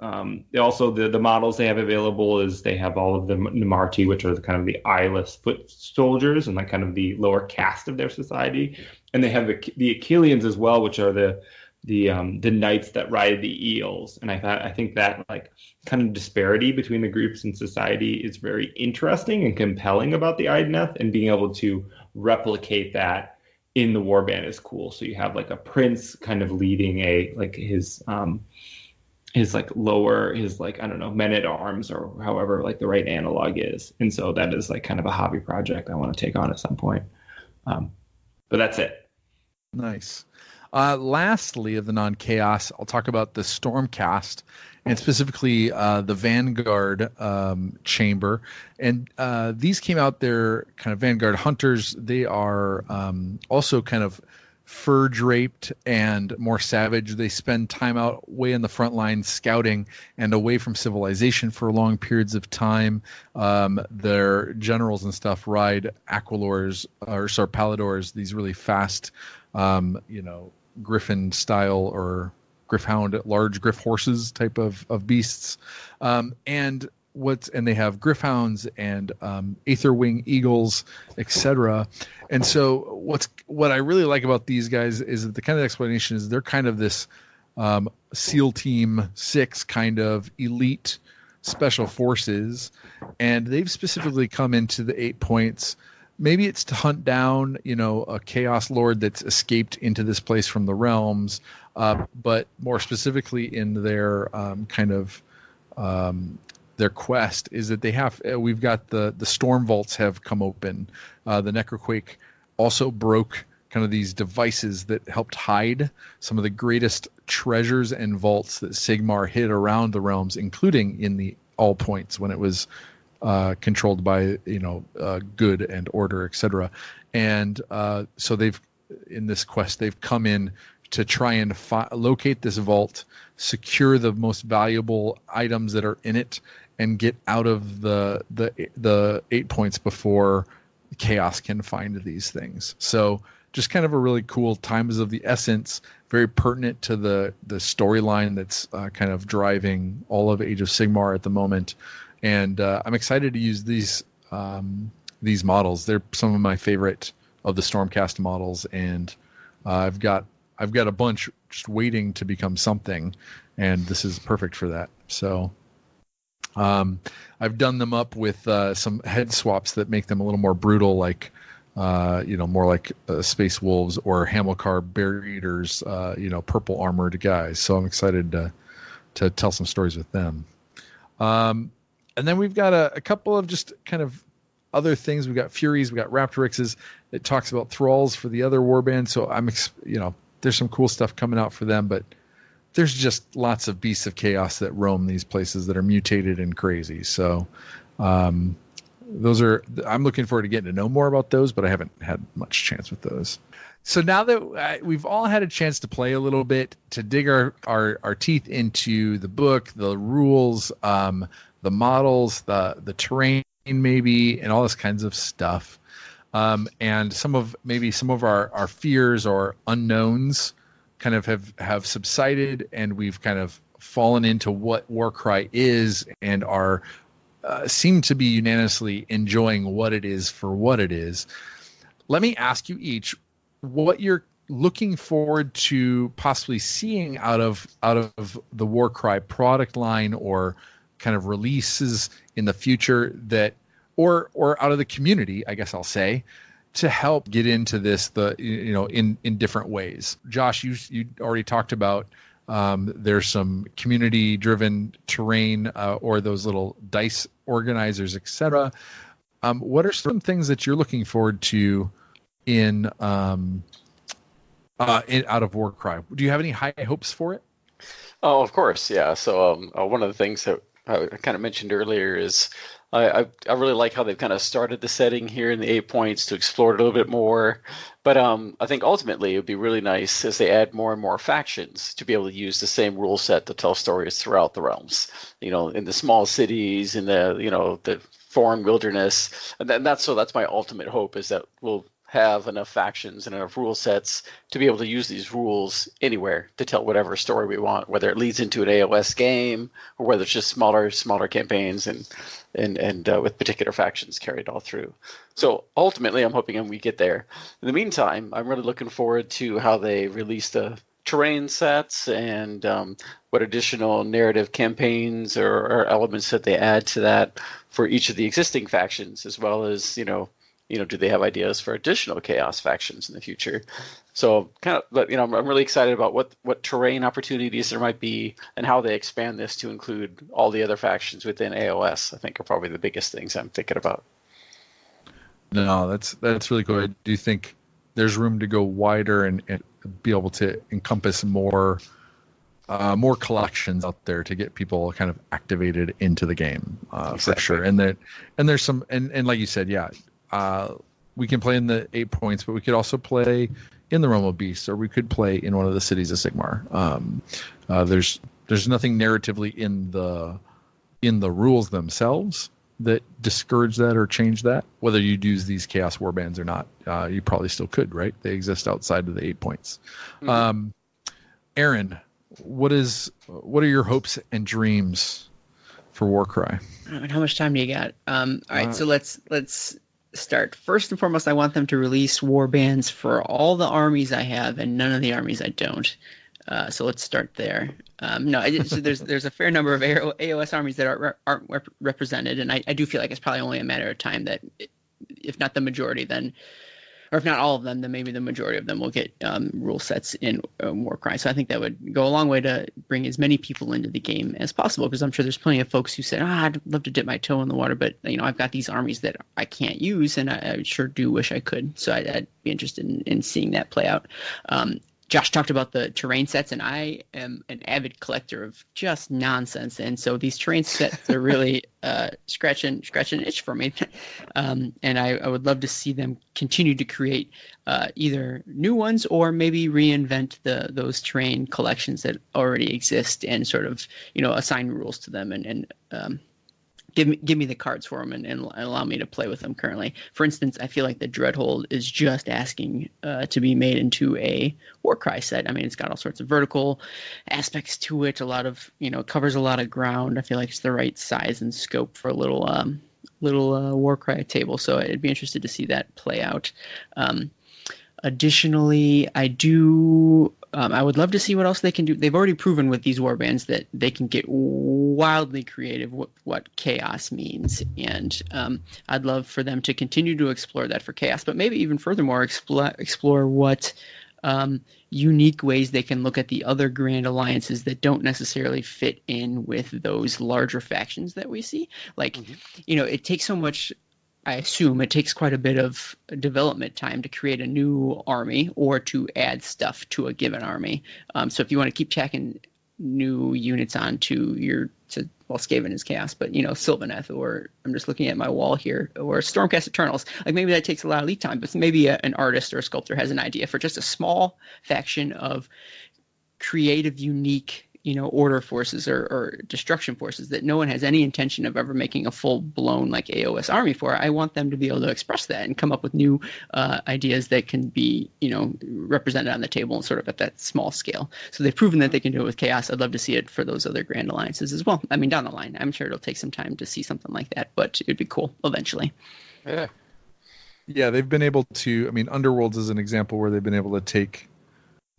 They also, the models they have available is they have all of the Namarti, which are kind of the eyeless foot soldiers and kind of the lower caste of their society, and they have the Achilleans as well, which are the knights that ride the eels. And I think that kind of disparity between the groups in society is very interesting and compelling about the Ideneth, and being able to replicate that in the warband is cool. So you have a prince kind of leading his men at arms, or however the right analog is. And so that is kind of a hobby project I want to take on at some point. But that's it. Nice. Lastly, of the non-chaos, I'll talk about the Stormcast, and specifically the Vanguard chamber. And these came out, they're kind of Vanguard hunters. They are also kind of fur-draped and more savage. They spend time out way in the front line scouting and away from civilization for long periods of time. Their generals and stuff ride Aquilors or Sarpaladors, these really fast, Griffin style or Griffhound, large Griff horses type of beasts. And they have Griffhounds and Aetherwing Eagles, etc. And so what I really like about these guys is that the kind of explanation is they're kind of this SEAL Team 6 kind of elite special forces, and they've specifically come into the 8 points. Maybe it's to hunt down, a Chaos Lord that's escaped into this place from the realms, but more specifically in their their quest is that we've got the Storm Vaults have come open. The Necroquake also broke kind of these devices that helped hide some of the greatest treasures and vaults that Sigmar hid around the realms, including in the all points when it was controlled by good and order, etc. And so in this quest they've come in to try and locate this vault, secure the most valuable items that are in it, and get out of the 8 points before Chaos can find these things. So just kind of a really cool times of the essence, very pertinent to the storyline that's kind of driving all of Age of Sigmar at the moment. And I'm excited to use these models. They're some of my favorite of the Stormcast models, and I've got a bunch just waiting to become something, and this is perfect for that. So I've done them up with some head swaps that make them a little more brutal, like more like Space Wolves or Hamilcar Bear Eaters, purple armored guys. So I'm excited to tell some stories with them. And then we've got a couple of just kind of other things. We've got Furies, we've got Raptorixes. It talks about Thralls for the other warband. So there's some cool stuff coming out for them, but there's just lots of beasts of chaos that roam these places that are mutated and crazy. So I'm looking forward to getting to know more about those, but I haven't had much chance with those. So now that we've all had a chance to play a little bit, to dig our teeth into the book, the rules, the models, the terrain maybe, and all this kinds of stuff, and some of our fears or unknowns kind of have subsided, and we've kind of fallen into what Warcry is and are seem to be unanimously enjoying what it is for what it is. Let me ask you each what you're looking forward to possibly seeing out of the Warcry product line, or kind of releases in the future that, or out of the community, I guess I'll say, to help get into this in different ways. Josh, you already talked about there's some community driven terrain or those little dice organizers, etc. What are some things that you're looking forward to in out of Warcry? Do you have any high hopes for it? Oh, of course, yeah. So one of the things that I kind of mentioned earlier is I really like how they've kind of started the setting here in the 8 points to explore it a little bit more. But I think ultimately it would be really nice as they add more and more factions to be able to use the same rule set to tell stories throughout the realms. In the small cities, in the foreign wilderness, and that's my ultimate hope, is that we'll have enough factions and enough rule sets to be able to use these rules anywhere to tell whatever story we want, whether it leads into an AOS game or whether it's just smaller campaigns and with particular factions carried all through. So ultimately, I'm hoping we get there. In the meantime, I'm really looking forward to how they release the terrain sets and what additional narrative campaigns or elements that they add to that for each of the existing factions, as well as, do they have ideas for additional chaos factions in the future? So I'm really excited about what terrain opportunities there might be and how they expand this to include all the other factions within AOS. I think are probably the biggest things I'm thinking about. No, that's really cool. Do you think there's room to go wider and be able to encompass more collections out there to get people kind of activated into the game? Exactly. For sure. And there's some, and like you said, yeah. We can play in the 8 points, but we could also play in the Realm of Beasts, or we could play in one of the cities of Sigmar. There's nothing narratively in the rules themselves that discourage that or change that. Whether you'd use these Chaos Warbands or not, you probably still could, right? They exist outside of the 8 points. Mm-hmm. Aaron, what are your hopes and dreams for Warcry? How much time do you got? All right, so let's start. First and foremost, I want them to release warbands for all the armies I have and none of the armies I don't. So let's start there. So there's a fair number of AOS armies that aren't represented, and I do feel like it's probably only a matter of time that, if not the majority, then, or if not all of them, then maybe the majority of them will get rule sets in Warcry. So I think that would go a long way to bring as many people into the game as possible, because I'm sure there's plenty of folks who said, I'd love to dip my toe in the water, but I've got these armies that I can't use, and I sure do wish I could. So I'd be interested in seeing that play out. Josh talked about the terrain sets, and I am an avid collector of just nonsense, and so these terrain sets are really scratch an itch for me. And I would love to see them continue to create either new ones or maybe reinvent those terrain collections that already exist and sort of assign rules to them and give me the cards for them and allow me to play with them currently. For instance, I feel like the Dreadhold is just asking to be made into a Warcry set. I mean, it's got all sorts of vertical aspects to it. A lot of, covers a lot of ground. I feel like it's the right size and scope for a little Warcry table. So I'd be interested to see that play out. Additionally, I would love to see what else they can do. They've already proven with these warbands that they can get wildly creative with what chaos means, and I'd love for them to continue to explore that for chaos, but maybe even furthermore explore what unique ways they can look at the other grand alliances that don't necessarily fit in with those larger factions that we see. Like, it takes so much. I assume it takes quite a bit of development time to create a new army or to add stuff to a given army. So if you want to keep checking new units onto Skaven is chaos, but Sylvaneth, or I'm just looking at my wall here, or Stormcast Eternals, like maybe that takes a lot of lead time, but maybe an artist or a sculptor has an idea for just a small faction of creative, unique order forces or destruction forces that no one has any intention of ever making a full-blown like AOS army for. I want them to be able to express that and come up with new ideas that can be represented on the table and sort of at that small scale. So they've proven that they can do it with chaos. I'd love to see it for those other grand alliances as well. I mean, down the line, I'm sure it'll take some time to see something like that, but it'd be cool eventually. Yeah, they've been able to. I mean, Underworlds is an example where they've been able to take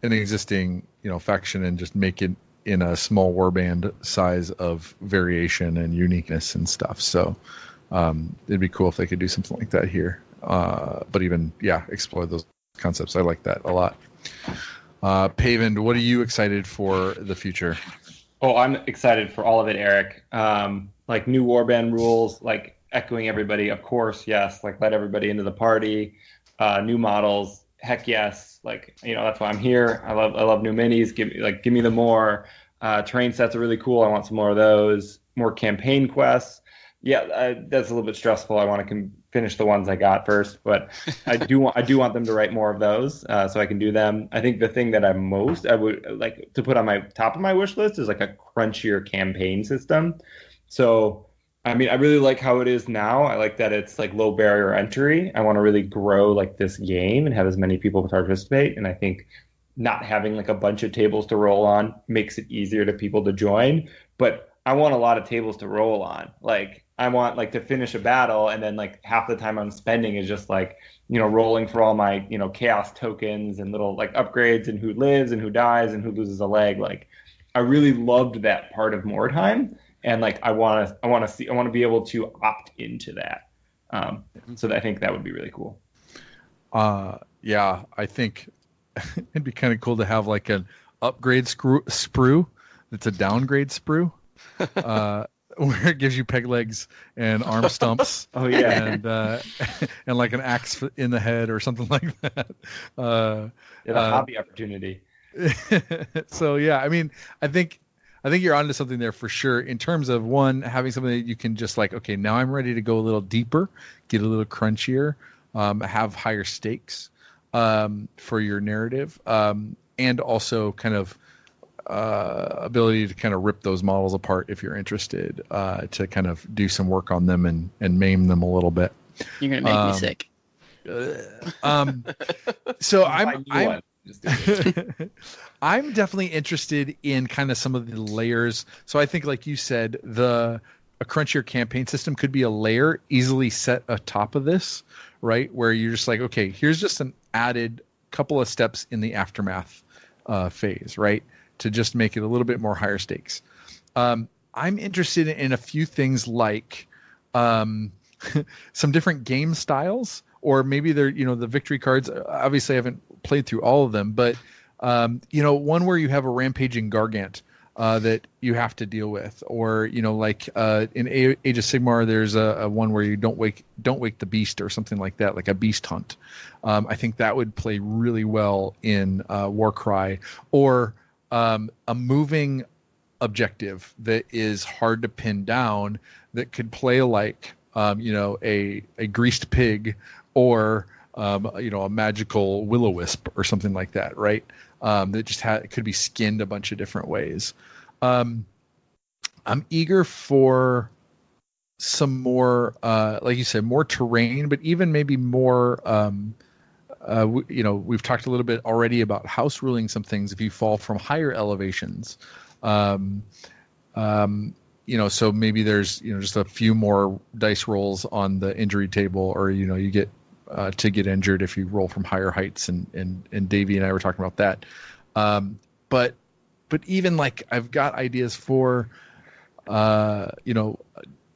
an existing faction and just make it in a small warband size of variation and uniqueness and stuff. So it'd be cool if they could do something like that here. But even, explore those concepts. I like that a lot. Paven, what are you excited for the future? Oh, I'm excited for all of it, Eric. Like new warband rules, like echoing everybody, of course, yes. Like let everybody into the party. New models, heck yes. Like, that's why I'm here. I love new minis. Give me the more. Terrain sets are really cool. I want some more of those. More campaign quests. Yeah, that's a little bit stressful. I want to finish the ones I got first, but I do want them to write more of those, so I can do them. I think the thing that I would like to put on my top of my wish list is like a crunchier campaign system. So, I mean, I really like how it is now. I like that it's like low barrier entry. I want to really grow like this game and have as many people participate. And I think not having like a bunch of tables to roll on makes it easier to people to join. But I want a lot of tables to roll on. Like I want like to finish a battle, and then like half the time I'm spending is just like, rolling for all my, chaos tokens and little like upgrades and who lives and who dies and who loses a leg. Like I really loved that part of Mordheim. And like I want to be able to opt into that, so I think that would be really cool. Yeah, I think it'd be kind of cool to have like an upgrade sprue that's a downgrade sprue, where it gives you peg legs and arm stumps. Oh yeah, and like an axe in the head or something like that. A hobby opportunity. So yeah, I mean, I think you're onto something there for sure, in terms of one, having something that you can just like, okay, now I'm ready to go a little deeper, get a little crunchier, have higher stakes for your narrative, and also kind of ability to kind of rip those models apart if you're interested, to kind of do some work on them and maim them a little bit. You're going to make me sick. So I'm definitely interested in kind of some of the layers. So I think, like you said, a crunchier campaign system could be a layer easily set atop of this, right? Where you're just like, okay, here's just an added couple of steps in the aftermath phase, right? To just make it a little bit more higher stakes. I'm interested in a few things like some different game styles, or maybe they're, the victory cards. Obviously, I haven't played through all of them, but one where you have a rampaging Gargant that you have to deal with, or like in Age of Sigmar, there's a one where you don't wake the beast or something like that, like a beast hunt. I think that would play really well in Warcry, or a moving objective that is hard to pin down that could play like a greased pig, or a magical will-o-wisp or something like that, right? That just it could be skinned a bunch of different ways. I'm eager for some more, like you said, more terrain, but even maybe more. We've talked a little bit already about house ruling some things if you fall from higher elevations. So maybe there's just a few more dice rolls on the injury table, or you get to get injured if you roll from higher heights, and Davey and I were talking about that. But even like I've got ideas for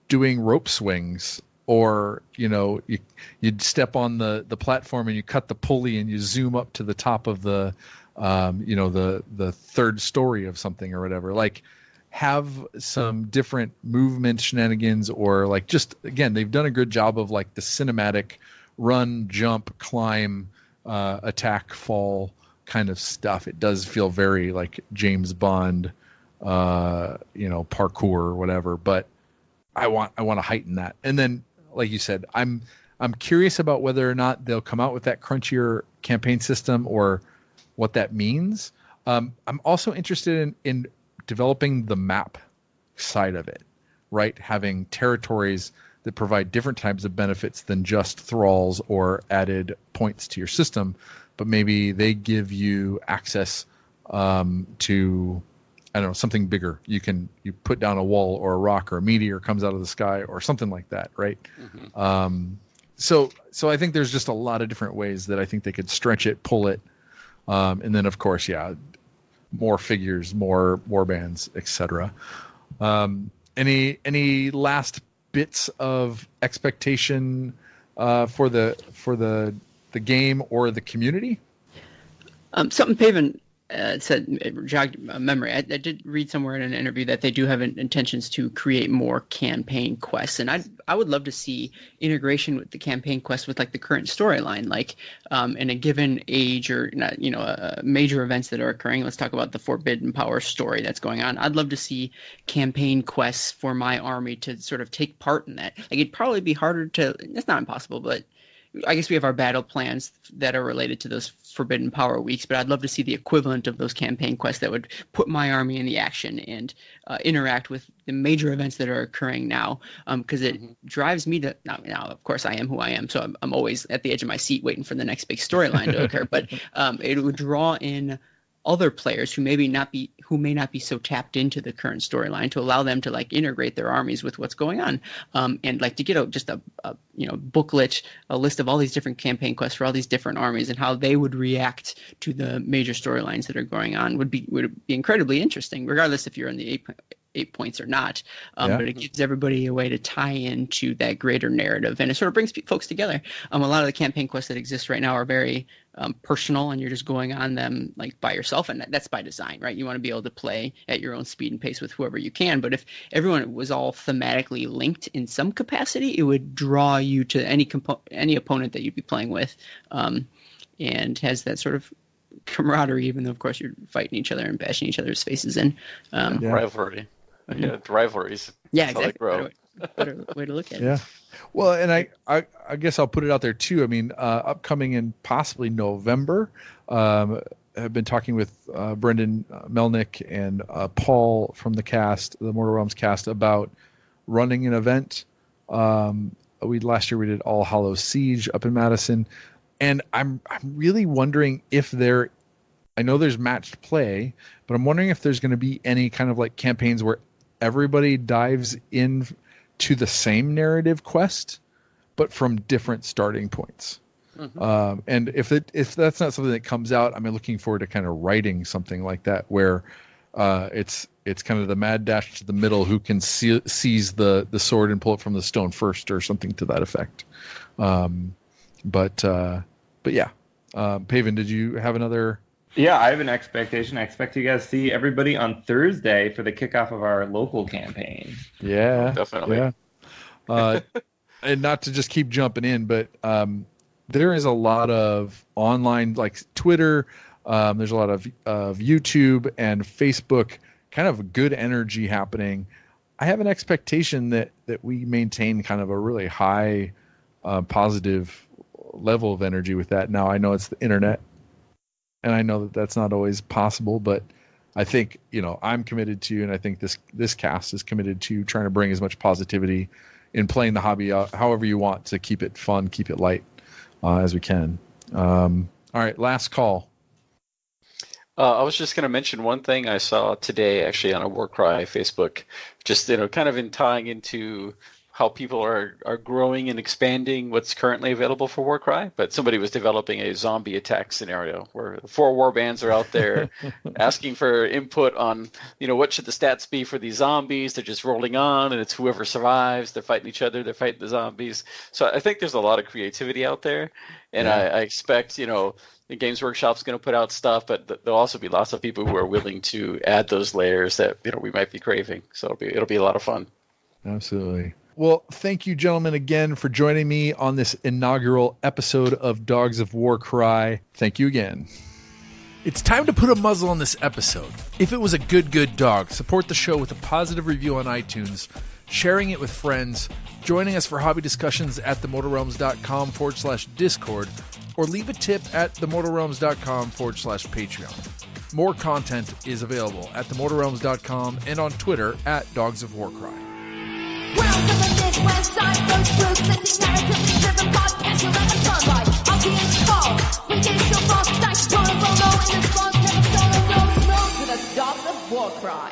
doing rope swings, or you'd step on the platform and you cut the pulley and you zoom up to the top of the the third story of something or whatever. Like, have some different movement shenanigans, or like, just again, they've done a good job of like the cinematic run, jump, climb, attack, fall kind of stuff. It does feel very like James Bond, parkour or whatever, but I want to heighten that. And then, like you said, I'm curious about whether or not they'll come out with that crunchier campaign system, or what that means. I'm also interested in developing the map side of it, right? Having territories that provide different types of benefits than just thralls or added points to your system, but maybe they give you access to, I don't know, something bigger. You put down a wall or a rock, or a meteor comes out of the sky or something like that, right? Mm-hmm. So I think there's just a lot of different ways that I think they could stretch it, pull it, and then of course, more figures, more warbands, etc. Any last bits of expectation for the game or the community? Something Paven said, it jogged my memory. I did read somewhere in an interview that they do have intentions to create more campaign quests, and I would love to see integration with the campaign quest with like the current storyline, like in a given age, or major events that are occurring. Let's talk about the Forbidden Power story that's going on. I'd love to see campaign quests for my army to sort of take part in that. Like, it'd probably be harder to. It's not impossible, but I guess we have our battle plans that are related to those Forbidden Power weeks, but I'd love to see the equivalent of those campaign quests that would put my army in the action and interact with the major events that are occurring now, because it drives me to now. Of course, I am who I am, so I'm always at the edge of my seat waiting for the next big storyline to occur. But it would draw in other players who may not be so tapped into the current storyline, to allow them to like integrate their armies with what's going on, and like to get a booklet, a list of all these different campaign quests for all these different armies and how they would react to the major storylines that are going on would be incredibly interesting, regardless if you're in the 8 points or not. But it gives everybody a way to tie into that greater narrative, and it sort of brings folks together. A lot of the campaign quests that exist right now are very personal, and you're just going on them like by yourself, and that's by design, right? You want to be able to play at your own speed and pace with whoever you can. But if everyone was all thematically linked in some capacity, it would draw you to any opponent that you'd be playing with, and has that sort of camaraderie, even though of course you're fighting each other and bashing each other's faces in. Rivalry. Rivalries. Yeah, exactly. Better way to look at it. Yeah. Well, and I guess I'll put it out there too. I mean, upcoming in possibly November, I've been talking with Brendan Melnick and Paul from the Mortal Realms cast, about running an event. Last year we did All Hallows Siege up in Madison, and I'm really wondering if I know there's matched play, but I'm wondering if there's going to be any kind of like campaigns where everybody dives in to the same narrative quest, but from different starting points. And if that's not something that comes out, I'm looking forward to kind of writing something like that where it's kind of the mad dash to the middle, who can seize the sword and pull it from the stone first, or something to that effect. But yeah, Paven, did you have another? Yeah, I have an expectation. I expect you guys to see everybody on Thursday for the kickoff of our local campaign. Yeah, definitely. Yeah. And not to just keep jumping in, but there is a lot of online, like Twitter. There's a lot of YouTube and Facebook, kind of good energy happening. I have an expectation that we maintain kind of a really high positive level of energy with that. Now, I know it's the internet, and I know that that's not always possible, but I think, I'm committed to, and I think this cast is committed to trying to bring as much positivity in playing the hobby however you want to keep it fun, keep it light as we can. All right, last call. I was just going to mention one thing I saw today, actually, on a Warcry Facebook, just kind of in tying into how people are growing and expanding what's currently available for Warcry. But somebody was developing a zombie attack scenario where 4 warbands are out there asking for input on, what should the stats be for these zombies? They're just rolling on, and it's whoever survives. They're fighting each other. They're fighting the zombies. So I think there's a lot of creativity out there, and I expect, the Games Workshop's going to put out stuff, but there'll also be lots of people who are willing to add those layers that we might be craving. So it'll be a lot of fun. Absolutely. Well, thank you, gentlemen, again for joining me on this inaugural episode of Dogs of Warcry. Thank you again. It's time to put a muzzle on this episode. If it was a good dog, support the show with a positive review on iTunes, sharing it with friends, joining us for hobby discussions at themortalrealms.com/Discord, or leave a tip at themortalrealms.com/Patreon. More content is available at themortalrealms.com and on Twitter at Dogs of Warcry. Welcome to the Midwest side, those blues, missing narratively driven podcast, you'll have fun by Archaeon fall. We game so far, dice, roll, in the spawns, never solo, no smoke to the Dogs of Warcry.